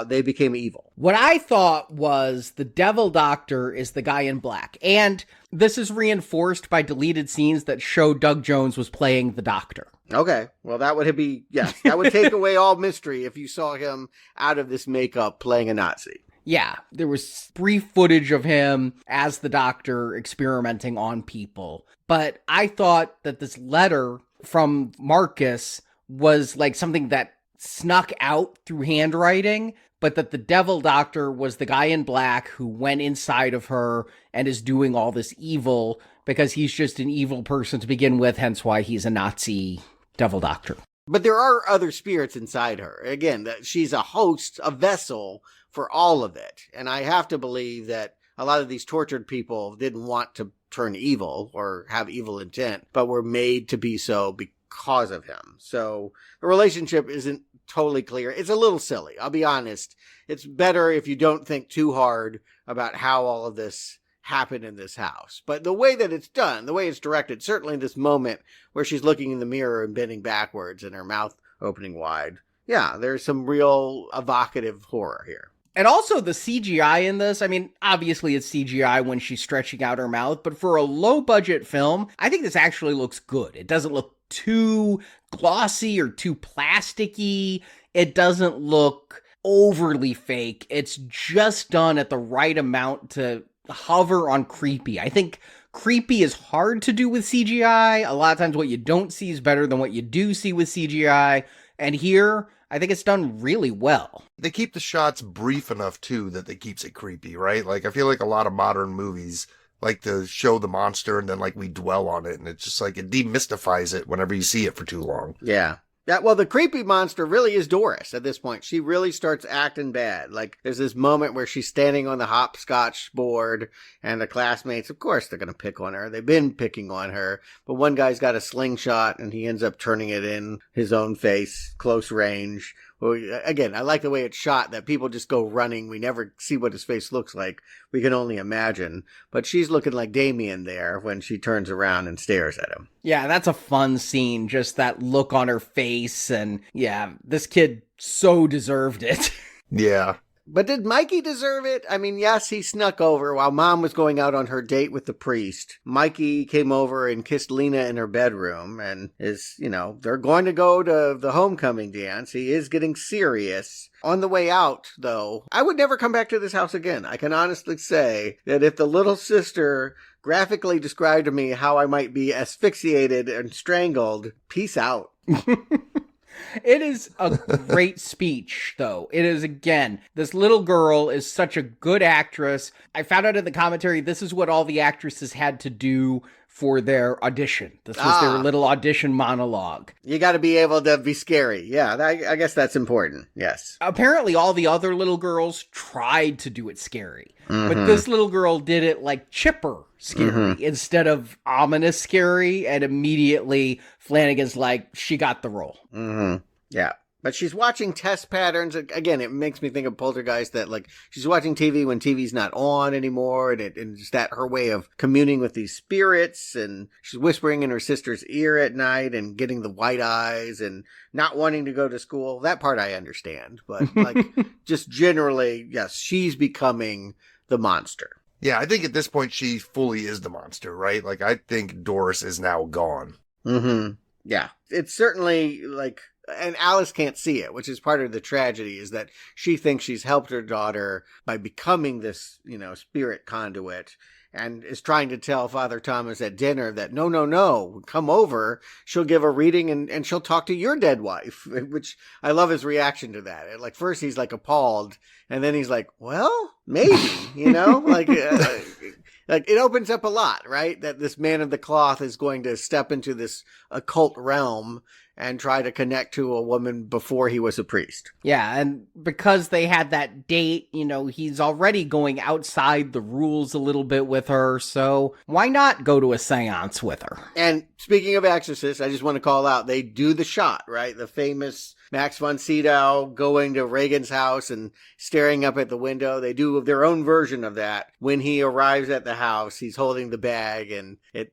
they became evil. What I thought was the Devil Doctor is the guy in black. And this is reinforced by deleted scenes that show Doug Jones was playing the Doctor. Okay, well that would be, yes, that would take away all mystery if you saw him out of this makeup playing a Nazi. Yeah, there was brief footage of him as the Doctor experimenting on people. But I thought that this letter from Marcus was something that snuck out through handwriting, but that the Devil Doctor was the guy in black who went inside of her and is doing all this evil because he's just an evil person to begin with, hence why he's a Nazi Devil Doctor. But there are other spirits inside her. Again, that she's a host, a vessel for all of it. And I have to believe that a lot of these tortured people didn't want to turn evil or have evil intent, but were made to be so because of him. So the relationship isn't totally clear. It's a little silly. I'll be honest. It's better if you don't think too hard about how all of this happened in this house. But the way that it's done, the way it's directed, certainly this moment where she's looking in the mirror and bending backwards and her mouth opening wide. Yeah, there's some real evocative horror here. And also the CGI in this, I mean, obviously it's CGI when she's stretching out her mouth, but for a low-budget film, I think this actually looks good. It doesn't look too glossy or too plasticky. It doesn't look overly fake. It's just done at the right amount to hover on creepy. I think creepy is hard to do with CGI. A lot of times what you don't see is better than what you do see with CGI. And here, I think it's done really well. They keep the shots brief enough, too, that they keeps it creepy, right? Like, I feel like a lot of modern movies like to show the monster and then, like, we dwell on it. And it's just like, it demystifies it whenever you see it for too long. Yeah. Yeah, well, the creepy monster really is Doris at this point. She really starts acting bad. Like, there's this moment where she's standing on the hopscotch board, and the classmates, of course, they're going to pick on her. They've been picking on her. But one guy's got a slingshot, and he ends up turning it in his own face, close range. Well, again, I like the way it's shot, that people just go running. We never see what his face looks like. We can only imagine. But she's looking like Damien there when she turns around and stares at him. Yeah, that's a fun scene. Just that look on her face. And yeah, this kid so deserved it. Yeah. But did Mikey deserve it? I mean, yes, he snuck over while Mom was going out on her date with the priest. Mikey came over and kissed Lena in her bedroom and is, they're going to go to the homecoming dance. He is getting serious. On the way out, though, I would never come back to this house again. I can honestly say that if the little sister graphically described to me how I might be asphyxiated and strangled, peace out. It is a great speech, though. It is, again, this little girl is such a good actress. I found out in the commentary, this is what all the actresses had to do for their audition. This was their little audition monologue. You got to be able to be scary. Yeah, I guess that's important. Yes. Apparently, all the other little girls tried to do it scary. But this little girl did it like chipper scary instead of ominous scary. And immediately, Flanagan's like, she got the role. Yeah. But she's watching test patterns. Again, it makes me think of Poltergeist, that like she's watching TV when TV's not on anymore. And just that her way of communing with these spirits. And she's whispering in her sister's ear at night and getting the white eyes and not wanting to go to school. That part I understand. But like just generally, yes, she's becoming the monster. Yeah, I think at this point she fully is the monster, right? Like, I think Doris is now gone. Yeah. It's certainly like... And Alice can't see it, which is part of the tragedy, is that she thinks she's helped her daughter by becoming this, spirit conduit, and is trying to tell Father Thomas at dinner that, no, come over. She'll give a reading and she'll talk to your dead wife, which I love his reaction to that. Like, first he's like appalled, and then he's like, well, maybe, like it opens up a lot, right? That this man of the cloth is going to step into this occult realm and try to connect to a woman before he was a priest. Yeah, and because they had that date, he's already going outside the rules a little bit with her, so why not go to a seance with her? And speaking of exorcists, I just want to call out, they do the shot, right? The famous Max von Sydow going to Reagan's house and staring up at the window. They do their own version of that. When he arrives at the house, he's holding the bag, and it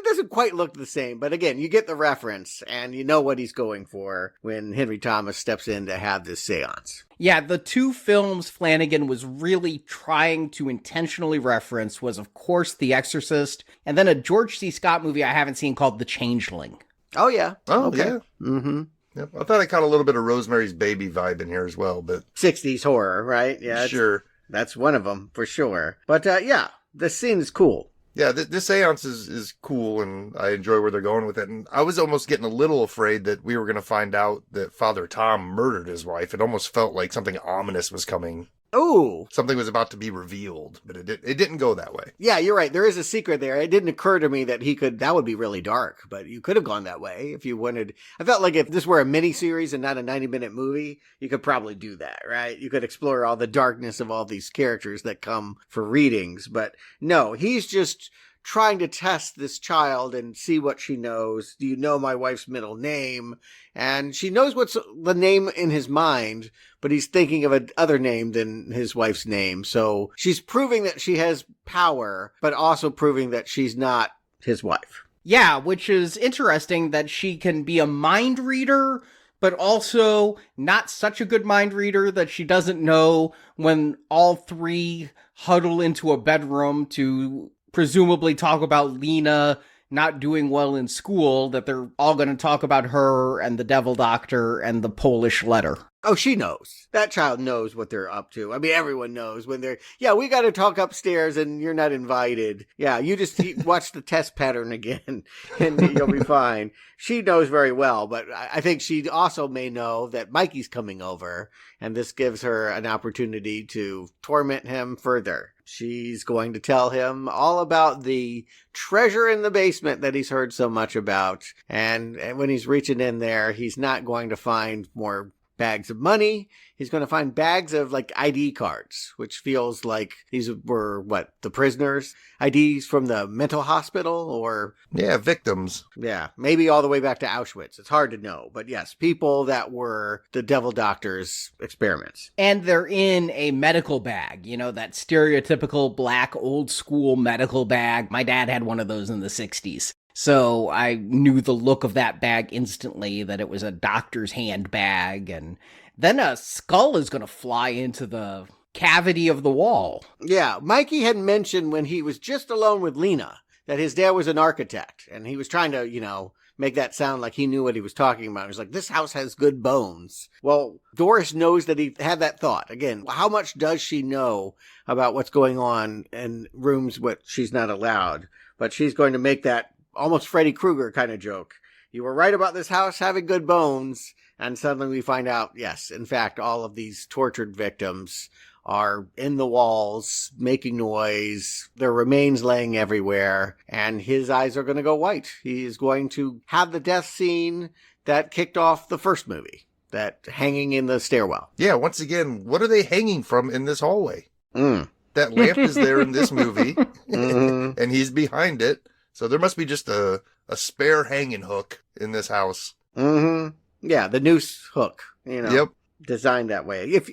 doesn't quite look the same, but again, you get the reference, and you know what he's going for when Henry Thomas steps in to have this seance. Yeah, the two films Flanagan was really trying to intentionally reference was, of course, The Exorcist, and then a George C. Scott movie I haven't seen called The Changeling. Oh, yeah. Oh, okay. Yeah. Yep. I thought I caught a little bit of Rosemary's Baby vibe in here as well, but... 60s horror, right? Yeah. Sure. That's one of them, for sure. But, yeah, the scene is cool. Yeah, this seance is cool, and I enjoy where they're going with it. And I was almost getting a little afraid that we were going to find out that Father Tom murdered his wife. It almost felt like something ominous was coming. Oh. Something was about to be revealed, but it didn't go that way. Yeah, you're right. There is a secret there. It didn't occur to me that that would be really dark, but you could have gone that way if you wanted. I felt like if this were a miniseries and not a 90-minute movie, you could probably do that, right? You could explore all the darkness of all these characters that come for readings, but no, he's just trying to test this child and see what she knows. Do you know my wife's middle name? And she knows what's the name in his mind, but he's thinking of another name than his wife's name. So she's proving that she has power, but also proving that she's not his wife. Yeah, which is interesting that she can be a mind reader, but also not such a good mind reader that she doesn't know when all three huddle into a bedroom to presumably talk about Lena not doing well in school, that they're all going to talk about her and the devil doctor and the Polish letter. Oh, she knows. That child knows what they're up to. I mean, everyone knows when we got to talk upstairs and you're not invited. Yeah, you just watch the test pattern again and you'll be fine. She knows very well, but I think she also may know that Mikey's coming over, and this gives her an opportunity to torment him further. She's going to tell him all about the treasure in the basement that he's heard so much about. And when he's reaching in there, he's not going to find more bags of money. He's going to find bags of like ID cards, which feels like these were the prisoners' IDs from the mental hospital, or victims. Yeah, maybe all the way back to Auschwitz. It's hard to know, but yes, people that were the devil doctor's experiments. And they're in a medical bag, that stereotypical black old school medical bag. My dad had one of those in the 60s. So I knew the look of that bag instantly, that it was a doctor's handbag. And then a skull is going to fly into the cavity of the wall. Yeah, Mikey had mentioned when he was just alone with Lena that his dad was an architect. And he was trying to, make that sound like he knew what he was talking about. He was like, this house has good bones. Well, Doris knows that he had that thought. Again, how much does she know about what's going on in rooms what she's not allowed? But she's going to make that almost Freddy Krueger kind of joke. You were right about this house having good bones. And suddenly we find out, yes, in fact, all of these tortured victims are in the walls, making noise, their remains laying everywhere, and his eyes are going to go white. He is going to have the death scene that kicked off the first movie, that hanging in the stairwell. Yeah, once again, what are they hanging from in this hallway? That lamp is there in this movie, and he's behind it. So there must be just a spare hanging hook in this house. Yeah, the noose hook, Yep. Designed that way. If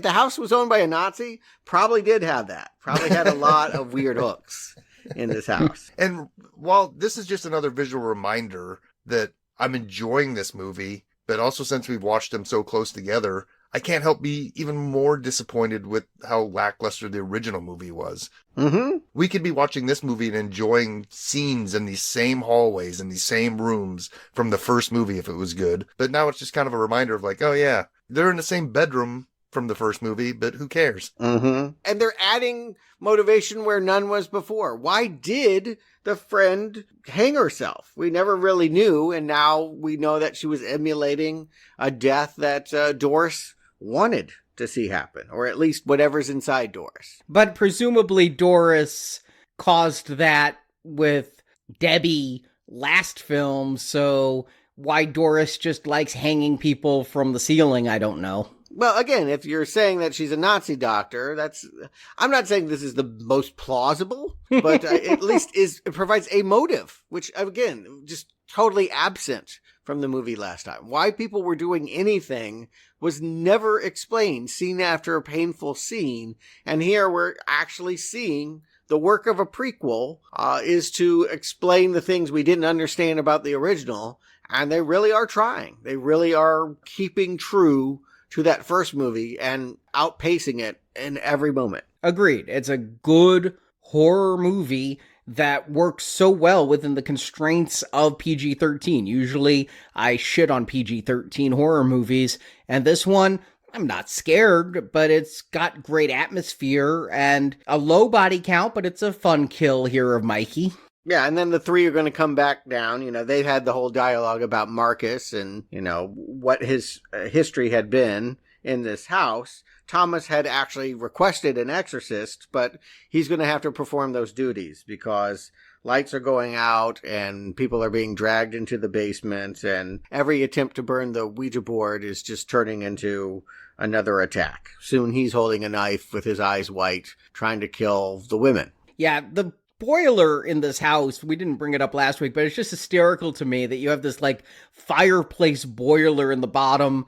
the house was owned by a Nazi, probably did have that. Probably had a lot of weird hooks in this house. And while this is just another visual reminder that I'm enjoying this movie, but also since we've watched them so close together, I can't help be even more disappointed with how lackluster the original movie was. We could be watching this movie and enjoying scenes in these same hallways and these same rooms from the first movie if it was good. But now it's just kind of a reminder of like, oh yeah, they're in the same bedroom from the first movie, but who cares? And they're adding motivation where none was before. Why did the friend hang herself? We never really knew, and now we know that she was emulating a death that Doris wanted to see happen, or at least whatever's inside Doris. But presumably Doris caused that with Debbie last film, so why Doris just likes hanging people from the ceiling, I don't know. Well, again, if you're saying that she's a Nazi doctor, I'm not saying this is the most plausible, but at least it provides a motive, which again, just totally absent from the movie last time. Why people were doing anything was never explained, scene after a painful scene. And here we're actually seeing the work of a prequel is to explain the things we didn't understand about the original. And they really are trying. They really are keeping true to that first movie and outpacing it in every moment. Agreed. It's a good horror movie that works so well within the constraints of PG-13. Usually I shit on PG-13 horror movies, and this one, I'm not scared, but it's got great atmosphere and a low body count, but it's a fun kill here of Mikey. Yeah, and then the three are going to come back down. They've had the whole dialogue about Marcus and, what his history had been in this house Thomas had actually requested an exorcist, but he's going to have to perform those duties because lights are going out and people are being dragged into the basement, and every attempt to burn the Ouija board is just turning into another attack. Soon he's holding a knife with his eyes white, trying to kill the women. Yeah, the boiler in this house, we didn't bring it up last week, but it's just hysterical to me that you have this like fireplace boiler in the bottom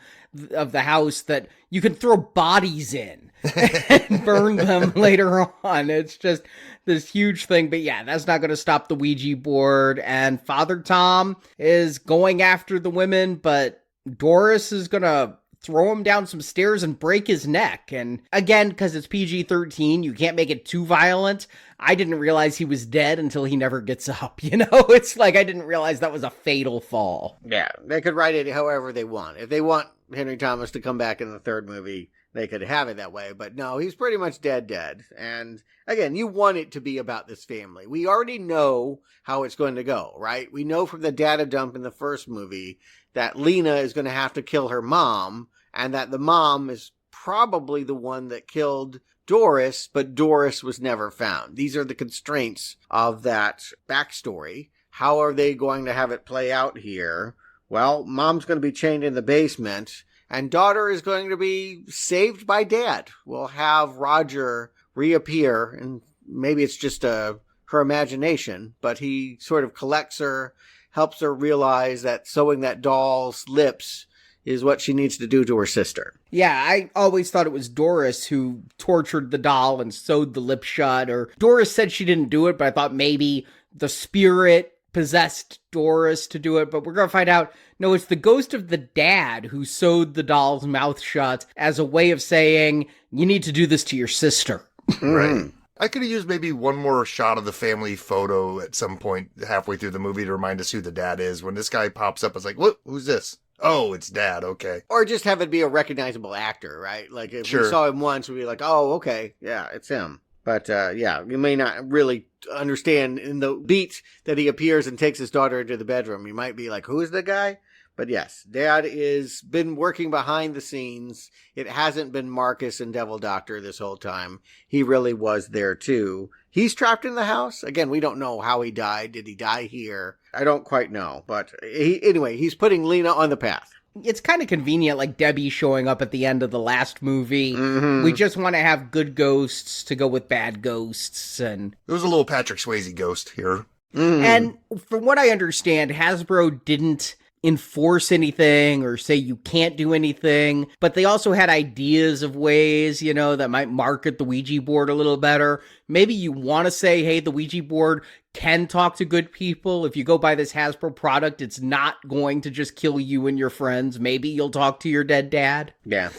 of the house that you can throw bodies in and burn them later on. It's just this huge thing. But yeah, that's not going to stop the Ouija board. And Father Tom is going after the women, but Doris is going to throw him down some stairs and break his neck. And again, because it's PG-13, you can't make it too violent. I didn't realize he was dead until he never gets up, you know? It's like I didn't realize that was a fatal fall. Yeah, they could write it however they want. If they want Henry Thomas to come back in the third movie, they could have it that way. But no, he's pretty much dead. And again, you want it to be about this family. We already know how it's going to go, right? We know from the data dump in the first movie that Lena is going to have to kill her mom, and that the mom is probably the one that killed Doris, but Doris was never found. These are the constraints of that backstory. How are they going to have it play out here? Well, mom's going to be chained in the basement, and daughter is going to be saved by dad. We'll have Roger reappear, and maybe it's just her imagination, but he sort of collects her, helps her realize that sewing that doll's lips is what she needs to do to her sister. Yeah, I always thought it was Doris who tortured the doll and sewed the lip shut, or Doris said she didn't do it, but I thought maybe the spirit possessed Doris to do it, but we're going to find out, no, it's the ghost of the dad who sewed the doll's mouth shut as a way of saying, you need to do this to your sister. Right. I could have used maybe one more shot of the family photo at some point halfway through the movie to remind us who the dad is. When this guy pops up, it's like, what? Who's this? Oh, it's dad. Okay. Or just have it be a recognizable actor, right? Like if we saw him once, we'd be like, oh, okay. Yeah, it's him. But yeah, you may not really understand in the beat that he appears and takes his daughter into the bedroom. You might be like, who is the guy? But yes, Dad is been working behind the scenes. It hasn't been Marcus and Devil Doctor this whole time. He really was there too. He's trapped in the house. Again, we don't know how he died. Did he die here? I don't quite know. But anyway, he's putting Lena on the path. It's kind of convenient, like Debbie showing up at the end of the last movie. Mm-hmm. We just want to have good ghosts to go with bad ghosts. And there was a little Patrick Swayze ghost here. Mm-hmm. And from what I understand, Hasbro didn't enforce anything or say you can't do anything, but they also had ideas of ways, you know, that might market the Ouija board a little better. Maybe you want to say, hey, the Ouija board can talk to good people. If you go buy this Hasbro product, it's not going to just kill you and your friends. Maybe you'll talk to your dead dad. Yeah.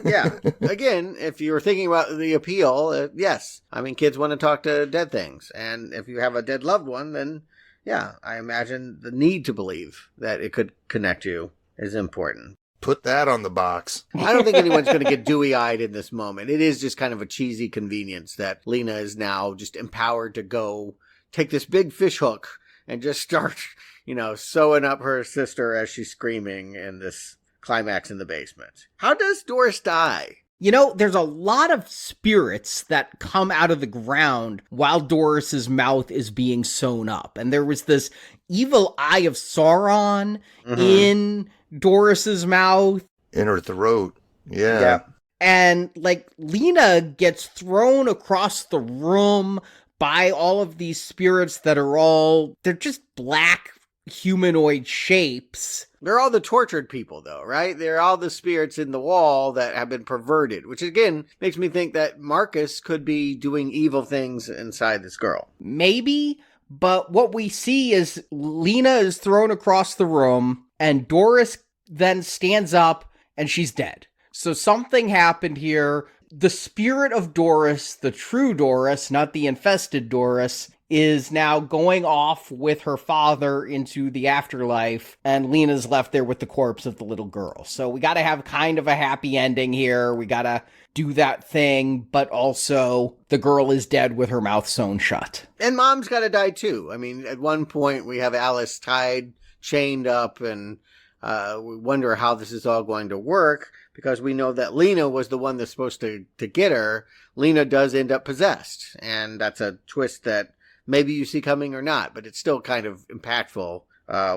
Yeah. Again, if you're thinking about the appeal, yes. I mean, kids want to talk to dead things. And if you have a dead loved one, then yeah, I imagine the need to believe that it could connect you is important. Put that on the box. I don't think anyone's going to get dewy-eyed in this moment. It is just kind of a cheesy convenience that Lena is now just empowered to go take this big fish hook and just start, you know, sewing up her sister as she's screaming in this climax in the basement. How does Doris die? You know, there's a lot of spirits that come out of the ground while Doris's mouth is being sewn up. And there was this evil eye of Sauron in Doris's mouth. In her throat. Yeah. And, like, Lena gets thrown across the room by all of these spirits that are all, they're just black humanoid shapes. They're all the tortured people, though, right? They're all the spirits in the wall that have been perverted, which again makes me think that Marcus could be doing evil things inside this girl. Maybe, but what we see is Lena is thrown across the room and Doris then stands up and she's dead. So something happened here. The spirit of Doris, the true Doris, not the infested Doris, is now going off with her father into the afterlife, and Lena's left there with the corpse of the little girl. So we gotta have kind of a happy ending here. We gotta do that thing, but also the girl is dead with her mouth sewn shut. And mom's gotta die too. I mean, at one point we have Alice tied, chained up, and We wonder how this is all going to work, because we know that Lena was the one that's supposed to get her. Lena does end up possessed, and that's a twist that maybe you see coming or not, but it's still kind of impactful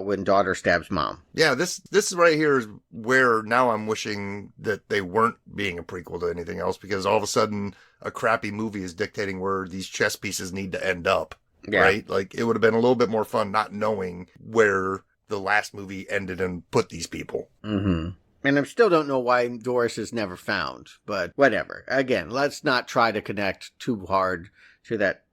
when daughter stabs mom. Yeah, this right here is where now I'm wishing that they weren't being a prequel to anything else, because all of a sudden a crappy movie is dictating where these chess pieces need to end up, right? Like, it would have been a little bit more fun not knowing where the last movie ended and put these people. Mm-hmm. And I still don't know why Doris is never found, but whatever. Again, let's not try to connect too hard to that,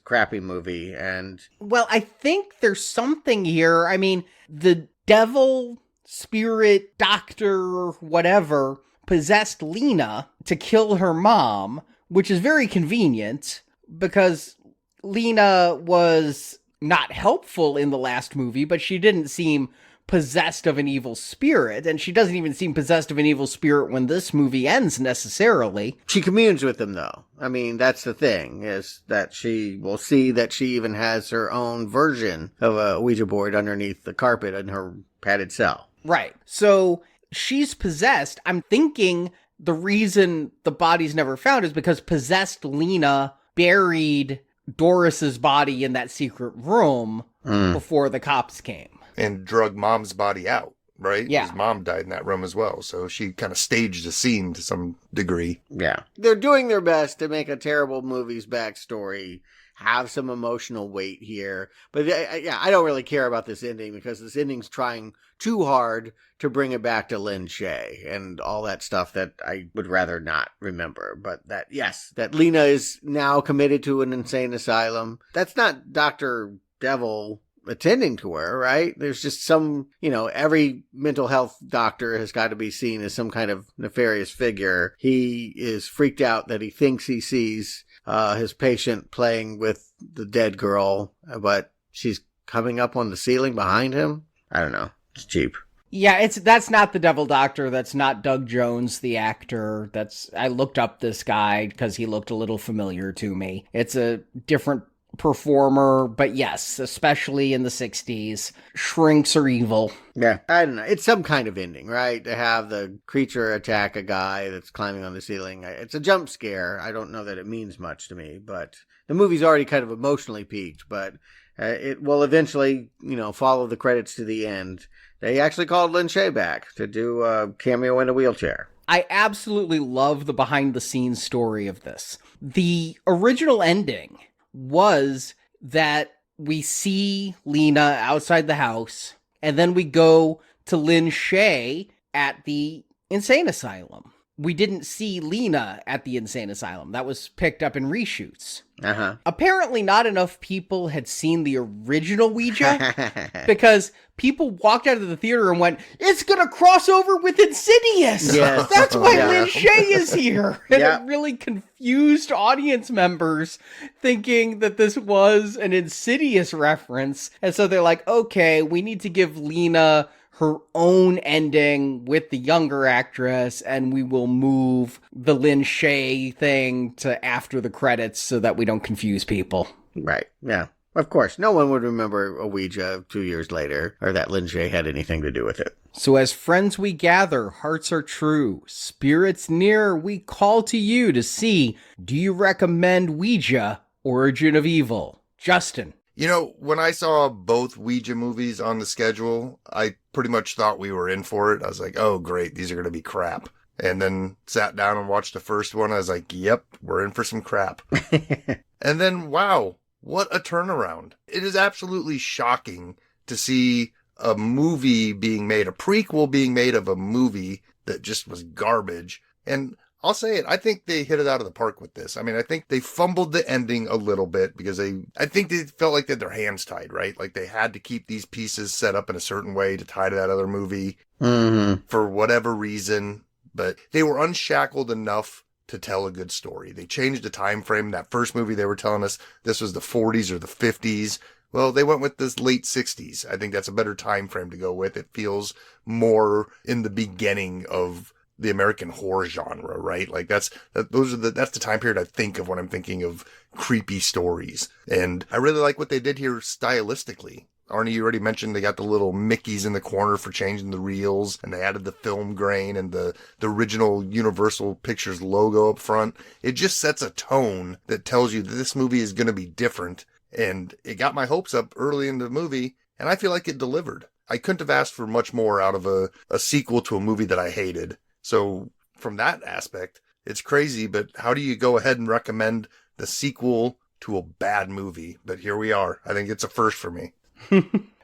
crappy movie. And well, I think there's something here. I mean, the devil, spirit, doctor, whatever, possessed Lena to kill her mom, which is very convenient because Lena was not helpful in the last movie, but she didn't seem possessed of an evil spirit, and she doesn't even seem possessed of an evil spirit when this movie ends necessarily. She communes with him, though. I mean, that's the thing, is that she will see that she even has her own version of a Ouija board underneath the carpet in her padded cell. Right. So she's possessed. I'm thinking the reason the body's never found is because possessed Lena buried Doris's body in that secret room before the cops came. And drug mom's body out, right? Yeah. His mom died in that room as well. So she kind of staged a scene to some degree. Yeah. They're doing their best to make a terrible movie's backstory have some emotional weight here. But I don't really care about this ending, because this ending's trying too hard to bring it back to Lynn Shay and all that stuff that I would rather not remember. But that Lena is now committed to an insane asylum. That's not Dr. Devil attending to her, right? There's just some, every mental health doctor has got to be seen as some kind of nefarious figure. He is freaked out that he thinks he sees his patient playing with the dead girl, but she's coming up on the ceiling behind him. I don't know. It's cheap. Yeah, that's not the Devil Doctor. That's not Doug Jones, the actor. I looked up this guy because he looked a little familiar to me. It's a different performer, but yes, especially in the 60s, shrinks are evil. Yeah, I don't know. It's some kind of ending, right? To have the creature attack a guy that's climbing on the ceiling. It's a jump scare. I don't know that it means much to me, but the movie's already kind of emotionally peaked, but it will eventually, follow the credits to the end. They actually called Lynn Shay back to do a cameo in a wheelchair. I absolutely love the behind-the-scenes story of this. The original ending was that we see Lena outside the house, and then we go to Lynn Shay at the insane asylum. We didn't see Lena at the insane asylum. That was picked up in reshoots. Apparently not enough people had seen the original Ouija, because people walked out of the theater and went, it's going to cross over with Insidious! Yes. That's why Lynn Shay is here! And it really confused audience members, thinking that this was an Insidious reference. And so they're like, okay, we need to give Lena her own ending with the younger actress, and we will move the Lynn Shay thing to after the credits so that we don't confuse people. Right, yeah. Of course, no one would remember a Ouija 2 years later, or that Lynn Shay had anything to do with it. So as friends we gather, hearts are true, spirits near, we call to you to see, do you recommend Ouija, Origin of Evil? Justin. When I saw both Ouija movies on the schedule, I pretty much thought we were in for it. I was like, oh, great, these are going to be crap. And then sat down and watched the first one. I was like, yep, we're in for some crap. And then, wow, what a turnaround. It is absolutely shocking to see a movie being made, a prequel being made of a movie that just was garbage. And I'll say it, I think they hit it out of the park with this. I mean, I think they fumbled the ending a little bit because I think they felt like they had their hands tied, right? Like they had to keep these pieces set up in a certain way to tie to that other movie for whatever reason. But they were unshackled enough to tell a good story. They changed the time frame. That first movie, they were telling us this was the 40s or the 50s. Well, they went with this late 60s. I think that's a better time frame to go with. It feels more in the beginning of the American horror genre, right? Like that's the time period I think of when I'm thinking of creepy stories. And I really like what they did here stylistically. Arnie, you already mentioned they got the little Mickeys in the corner for changing the reels, and they added the film grain and the original Universal Pictures logo up front. It just sets a tone that tells you that this movie is going to be different, and it got my hopes up early in the movie, and I feel like it delivered. I couldn't have asked for much more out of a sequel to a movie that I hated. So from that aspect, it's crazy, but how do you go ahead and recommend the sequel to a bad movie? But here we are. I think it's a first for me.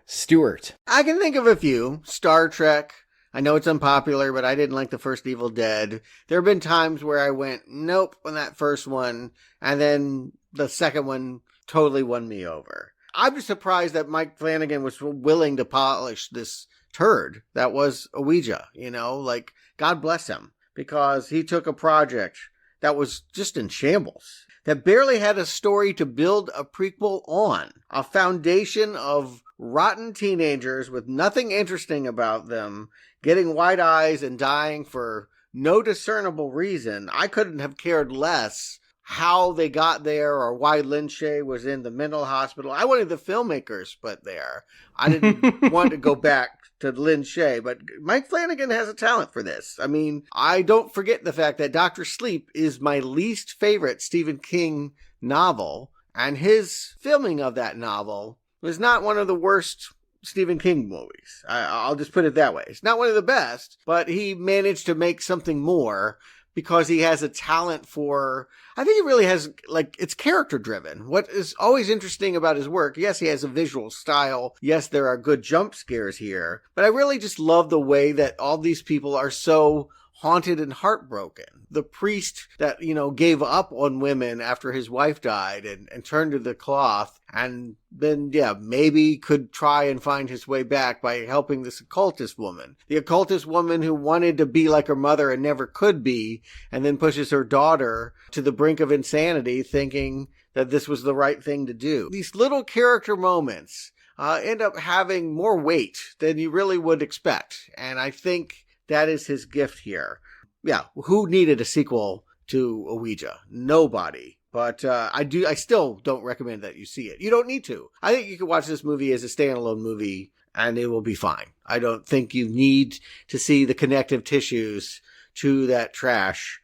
Stuart. I can think of a few. Star Trek. I know it's unpopular, but I didn't like the first Evil Dead. There have been times where I went, nope, on that first one, and then the second one totally won me over. I'm just surprised that Mike Flanagan was willing to polish this turd that was a Ouija, like, God bless him, because he took a project that was just in shambles, that barely had a story to build a prequel on, a foundation of rotten teenagers with nothing interesting about them, getting white eyes and dying for no discernible reason. I couldn't have cared less how they got there or why Lin Shaye was in the mental hospital. I wanted the filmmakers put there. I didn't want to go back to Lin Shaye, but Mike Flanagan has a talent for this. I mean, I don't forget the fact that Dr. Sleep is my least favorite Stephen King novel, and his filming of that novel was not one of the worst Stephen King movies. I'll just put it that way. It's not one of the best, but he managed to make something more because he has a talent for, I think he really has, it's character driven. What is always interesting about his work, yes, he has a visual style. Yes, there are good jump scares here, but I really just love the way that all these people are so haunted and heartbroken. The priest that, gave up on women after his wife died and turned to the cloth, and then, maybe could try and find his way back by helping this occultist woman. The occultist woman who wanted to be like her mother and never could be, and then pushes her daughter to the brink of insanity, thinking that this was the right thing to do. These little character moments end up having more weight than you really would expect, and I think that is his gift here. Yeah, who needed a sequel to Ouija? Nobody. But I still don't recommend that you see it. You don't need to. I think you can watch this movie as a standalone movie and it will be fine. I don't think you need to see the connective tissues to that trash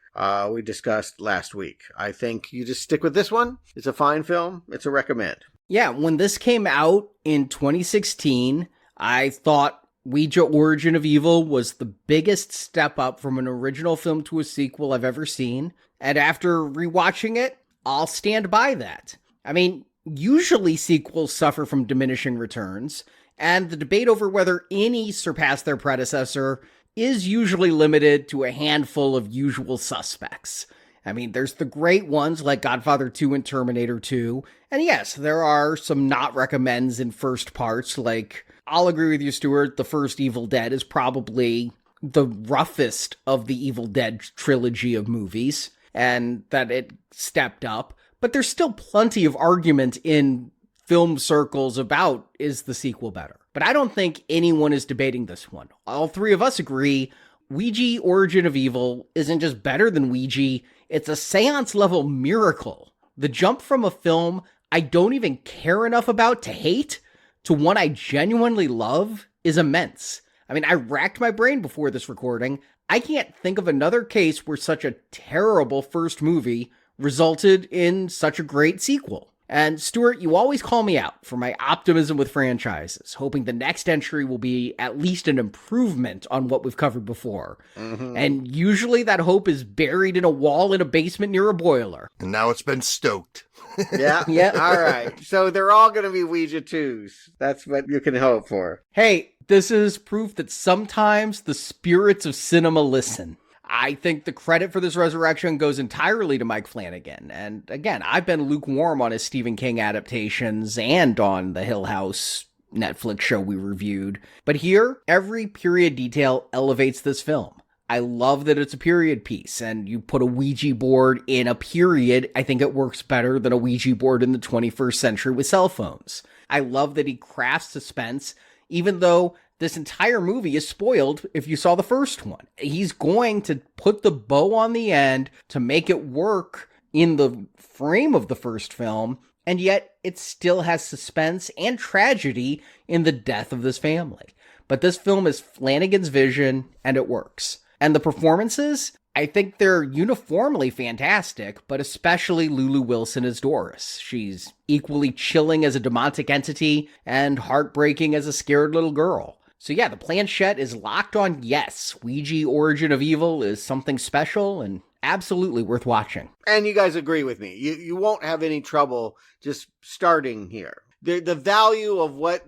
we discussed last week. I think you just stick with this one. It's a fine film. It's a recommend. Yeah, when this came out in 2016, I thought Ouija Origin of Evil was the biggest step up from an original film to a sequel I've ever seen. And after rewatching it, I'll stand by that. I mean, usually sequels suffer from diminishing returns, and the debate over whether any surpass their predecessor is usually limited to a handful of usual suspects. I mean, there's the great ones like Godfather 2 and Terminator 2, and yes, there are some not recommends in first parts, like, I'll agree with you, Stuart, the first Evil Dead is probably the roughest of the Evil Dead trilogy of movies, and that it stepped up, but there's still plenty of argument in film circles about, is the sequel better? But I don't think anyone is debating this one. All three of us agree Ouija Origin of Evil isn't just better than Ouija, it's a seance level miracle. The jump from a film I don't even care enough about to hate to one I genuinely love is immense. I mean, I racked my brain before this recording. I can't think of another case where such a terrible first movie resulted in such a great sequel. And Stuart, you always call me out for my optimism with franchises, hoping the next entry will be at least an improvement on what we've covered before. Mm-hmm. And usually that hope is buried in a wall in a basement near a boiler. And now it's been stoked. Yeah. Yeah. All right. So they're all going to be Ouija 2s. That's what you can hope for. Hey, this is proof that sometimes the spirits of cinema listen. I think the credit for this resurrection goes entirely to Mike Flanagan. And again, I've been lukewarm on his Stephen King adaptations and on the Hill House Netflix show we reviewed. But here, every period detail elevates this film. I love that it's a period piece, and you put a Ouija board in a period. I think it works better than a Ouija board in the 21st century with cell phones. I love that he crafts suspense, even though this entire movie is spoiled if you saw the first one. He's going to put the bow on the end to make it work in the frame of the first film, and yet it still has suspense and tragedy in the death of this family. But this film is Flanagan's vision, and it works. And the performances, I think they're uniformly fantastic, but especially Lulu Wilson as Doris. She's equally chilling as a demonic entity and heartbreaking as a scared little girl. So yeah, the planchette is locked on yes. Ouija Origin of Evil is something special and absolutely worth watching. And you guys agree with me. You won't have any trouble just starting here. The value of what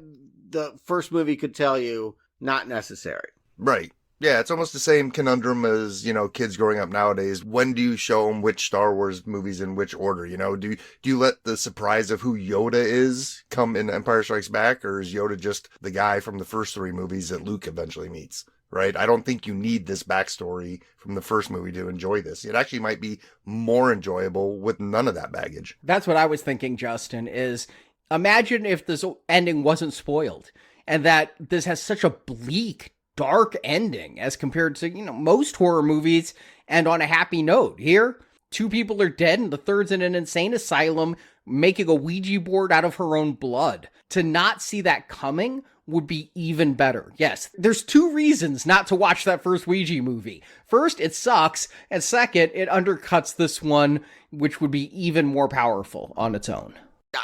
the first movie could tell you, not necessary. Right. Yeah, it's almost the same conundrum as, kids growing up nowadays. When do you show them which Star Wars movies in which order? Do you let the surprise of who Yoda is come in Empire Strikes Back, or is Yoda just the guy from the first 3 movies that Luke eventually meets? Right? I don't think you need this backstory from the first movie to enjoy this. It actually might be more enjoyable with none of that baggage. That's what I was thinking, Justin, is imagine if this ending wasn't spoiled and that this has such a bleak, dark ending as compared to, most horror movies, and on a happy note. Here, 2 people are dead and the third's in an insane asylum making a Ouija board out of her own blood. To not see that coming would be even better. Yes, there's 2 reasons not to watch that first Ouija movie. First, it sucks, and second, it undercuts this one, which would be even more powerful on its own.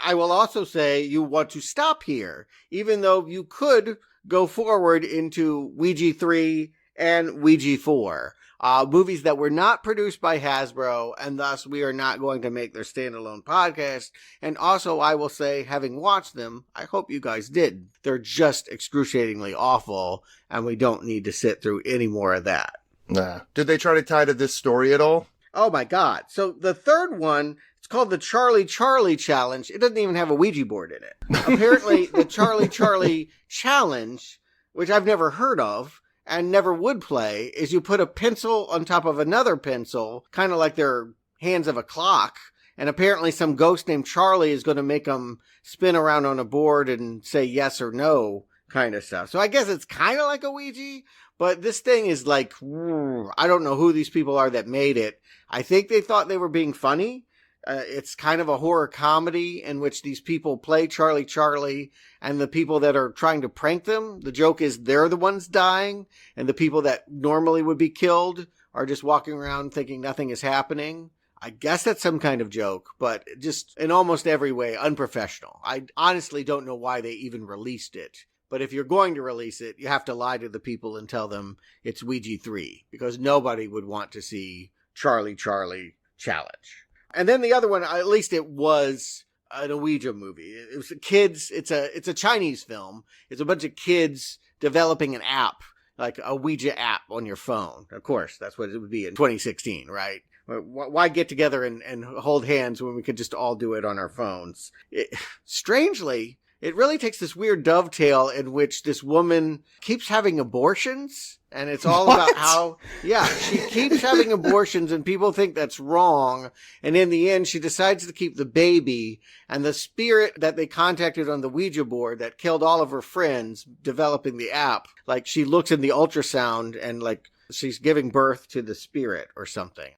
I will also say you want to stop here, even though you could go forward into Ouija 3 and Ouija 4. Movies that were not produced by Hasbro, and thus we are not going to make their standalone podcast. And also, I will say, having watched them, I hope you guys did. They're just excruciatingly awful, and we don't need to sit through any more of that. Nah. Did they try to tie to this story at all? Oh my God. So the third one, it's called the Charlie Challenge. It doesn't even have a Ouija board in it. Apparently, the Charlie Challenge, which I've never heard of and never would play, is you put a pencil on top of another pencil, kind of like they're hands of a clock. And apparently some ghost named Charlie is going to make them spin around on a board and say yes or no kind of stuff. So I guess it's kind of like a Ouija, but this thing is like, I don't know who these people are that made it. I think they thought they were being funny. It's kind of a horror comedy in which these people play Charlie, and the people that are trying to prank them, the joke is they're the ones dying, and the people that normally would be killed are just walking around thinking nothing is happening. I guess that's some kind of joke, but just in almost every way unprofessional. I honestly don't know why they even released it. But if you're going to release it, you have to lie to the people and tell them it's Ouija 3, because nobody would want to see Charlie Challenge. And then the other one, at least it was an Ouija movie. It was kids. It's a Chinese film. It's a bunch of kids developing an app, like a Ouija app on your phone. Of course, that's what it would be in 2016, right? Why get together and hold hands when we could just all do it on our phones? Strangely, it really takes this weird dovetail in which this woman keeps having abortions. And it's all about how, she keeps having abortions and people think that's wrong. And in the end, she decides to keep the baby, and the spirit that they contacted on the Ouija board that killed all of her friends developing the app, like she looks in the ultrasound and like she's giving birth to the spirit or something.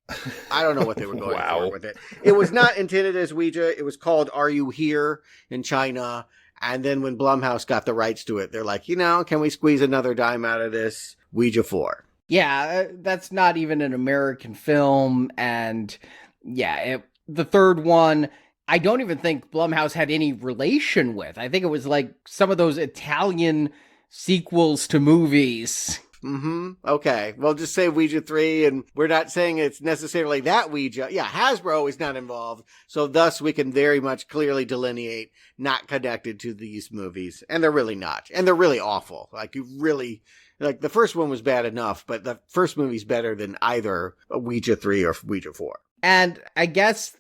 I don't know what they were going for with it. It was not intended as Ouija. It was called Are You Here in China. And then when Blumhouse got the rights to it, they're like, can we squeeze another dime out of this? Ouija 4. Yeah, that's not even an American film. And the third one, I don't even think Blumhouse had any relation with. I think it was like some of those Italian sequels to movies. Okay. Well, just say Ouija 3, and we're not saying it's necessarily that Ouija. Yeah, Hasbro is not involved, so thus we can very much clearly delineate not connected to these movies, and they're really not. And they're really awful. Like the first one was bad enough, but the first movie's better than either a Ouija 3 or Ouija 4. And I guess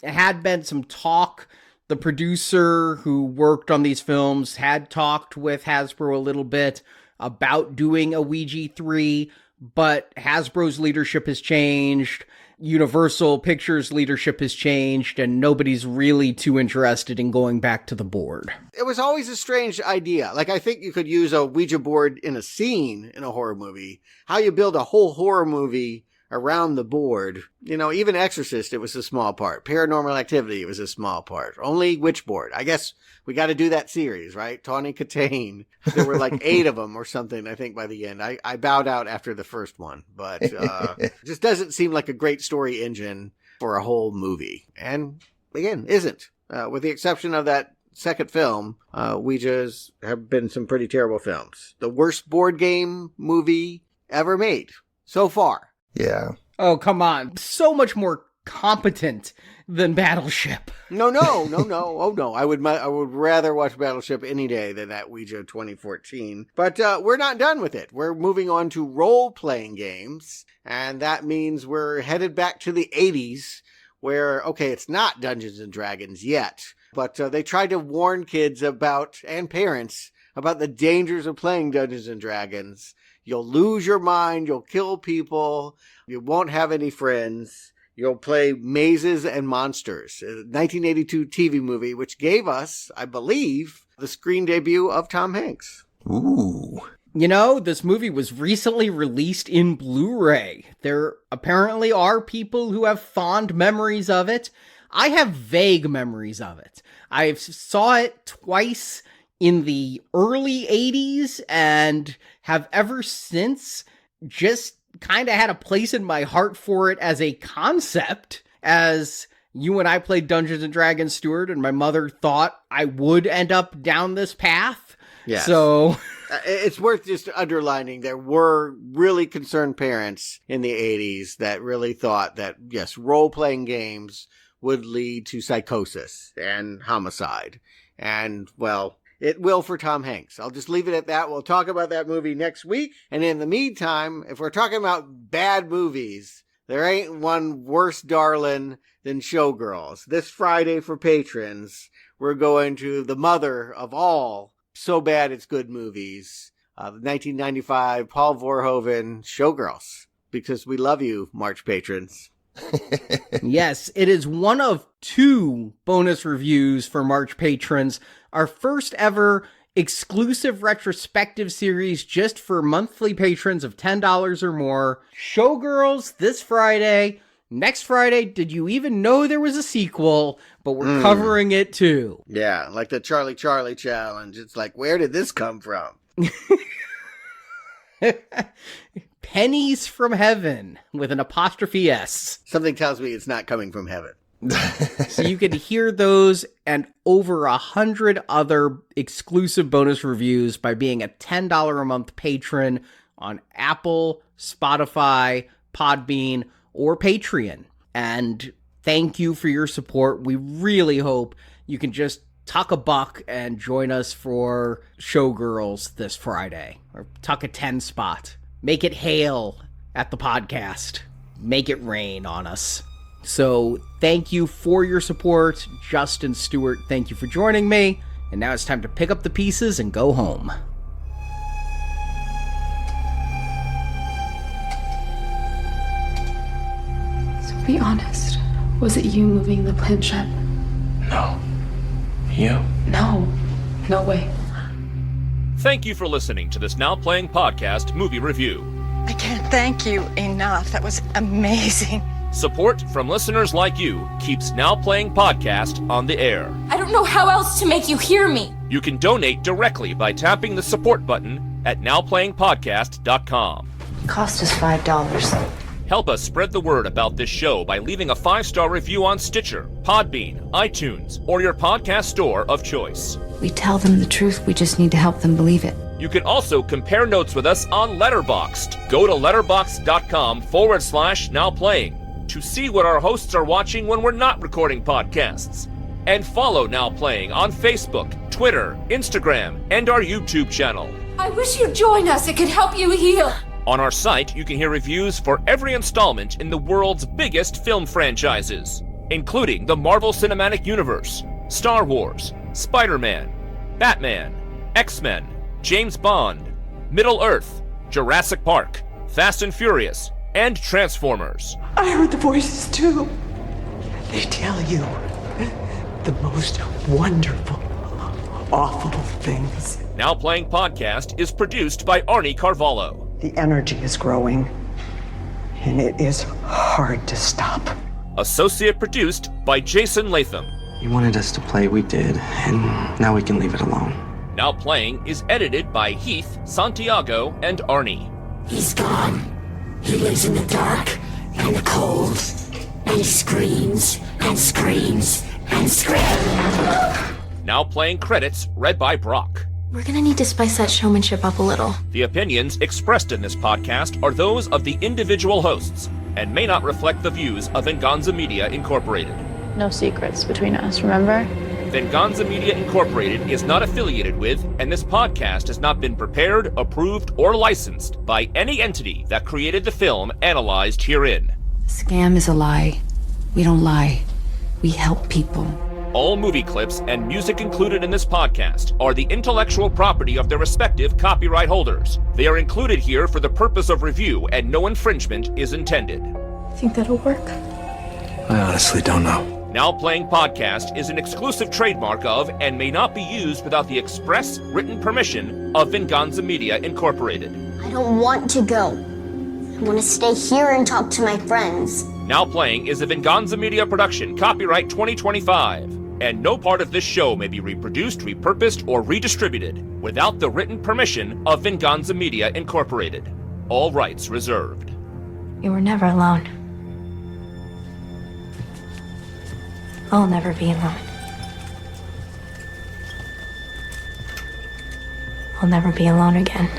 had been some talk. The producer who worked on these films had talked with Hasbro a little bit about doing a Ouija 3, but Hasbro's leadership has changed, Universal Pictures leadership has changed, and nobody's really too interested in going back to the board. It was always a strange idea. Like, I think you could use a Ouija board in a scene in a horror movie. How you build a whole horror movie around the board. You know, even Exorcist, it was a small part. Paranormal Activity, it was a small part. Only Witchboard. I guess we got to do that series, right? Tawny Katane. There were like 8 of them or something, I think, by the end. I bowed out after the first one, but it just doesn't seem like a great story engine for a whole movie. And again, isn't. With the exception of that second film, Ouija's have been some pretty terrible films. The worst board game movie ever made so far. Yeah. Oh, come on. So much more competent than Battleship. No. Oh, no. I would rather watch Battleship any day than that Ouija 2014. But we're not done with it. We're moving on to role-playing games. And that means we're headed back to the 80s where, okay, it's not Dungeons and Dragons yet. But they tried to warn kids about, and parents, about the dangers of playing Dungeons and Dragons. You'll lose your mind, you'll kill people, you won't have any friends, you'll play mazes and monsters. A 1982 TV movie, which gave us, I believe, the screen debut of Tom Hanks. Ooh. You know, this movie was recently released in Blu-ray. There apparently are people who have fond memories of it. I have vague memories of it. I saw it twice in the early 80s and have ever since just kind of had a place in my heart for it as a concept, as you and I played Dungeons and Dragons, Stuart, and my mother thought I would end up down this path. Yes. So it's worth just underlining there were really concerned parents in the 80s that really thought that, yes, role-playing games would lead to psychosis and homicide. And, well, it will for Tom Hanks. I'll just leave it at that. We'll talk about that movie next week. And in the meantime, if we're talking about bad movies, there ain't one worse darling than Showgirls. This Friday for patrons, we're going to the mother of all so bad it's good movies. The 1995 Paul Verhoeven Showgirls. Because we love you, March patrons. Yes, it is one of 2 bonus reviews for March patrons. Our first ever exclusive retrospective series just for monthly patrons of $10 or more. Showgirls this Friday. Next Friday, did you even know there was a sequel? But we're covering it too. Yeah, like the Charlie Charlie challenge. It's like, where did this come from? Pennies from Heaven with an apostrophe S. Something tells me it's not coming from heaven. So you can hear those and over 100 other exclusive bonus reviews by being a $10 a month patron on Apple, Spotify, Podbean, or Patreon. And thank you for your support. We really hope you can just tuck a buck and join us for Showgirls this Friday. Or tuck a 10 spot. Make it hail at the podcast. Make it rain on us. So thank you for your support. Justin Stewart, thank you for joining me. And now it's time to pick up the pieces and go home. So be honest. Was it you moving the planchette? No. You? No. No way. Thank you for listening to this Now Playing Podcast movie review. I can't thank you enough. That was amazing. Support from listeners like you keeps Now Playing Podcast on the air. I don't know how else to make you hear me. You can donate directly by tapping the support button at nowplayingpodcast.com. It cost us $5. Help us spread the word about this show by leaving a 5-star review on Stitcher, Podbean, iTunes, or your podcast store of choice. We tell them the truth, we just need to help them believe it. You can also compare notes with us on Letterboxd. Go to letterboxd.com/nowplaying to see what our hosts are watching when we're not recording podcasts. And follow Now Playing on Facebook, Twitter, Instagram, and our YouTube channel. I wish you'd join us. It could help you heal. On our site, you can hear reviews for every installment in the world's biggest film franchises, including the Marvel Cinematic Universe, Star Wars, Spider-Man, Batman, X-Men, James Bond, Middle-earth, Jurassic Park, Fast and Furious, and Transformers. I heard the voices too. They tell you the most wonderful, awful things. Now Playing Podcast is produced by Arnie Carvalho. The energy is growing. and it is hard to stop. Associate produced by Jason Latham. You wanted us to play, we did, and now we can leave it alone. Now Playing is edited by Heath, Santiago, and Arnie. He's gone. He lives in the dark and the cold, and he screams and screams and screams. Now Playing credits read by Brock. We're gonna need to spice that showmanship up a little. The opinions expressed in this podcast are those of the individual hosts and may not reflect the views of Venganza Media Incorporated. No secrets between us, remember? Venganza Media Incorporated is not affiliated with, and this podcast has not been prepared, approved, or licensed by any entity that created the film analyzed herein. Scam is a lie. We don't lie. We help people. All movie clips and music included in this podcast are the intellectual property of their respective copyright holders. They are included here for the purpose of review and no infringement is intended. Think that'll work? I honestly don't know. Now Playing Podcast is an exclusive trademark of and may not be used without the express written permission of Venganza Media Incorporated. I don't want to go. I want to stay here and talk to my friends. Now Playing is a Venganza Media production, copyright 2025, and no part of this show may be reproduced, repurposed, or redistributed without the written permission of Venganza Media Incorporated. All rights reserved. You were never alone. I'll never be alone. I'll never be alone again.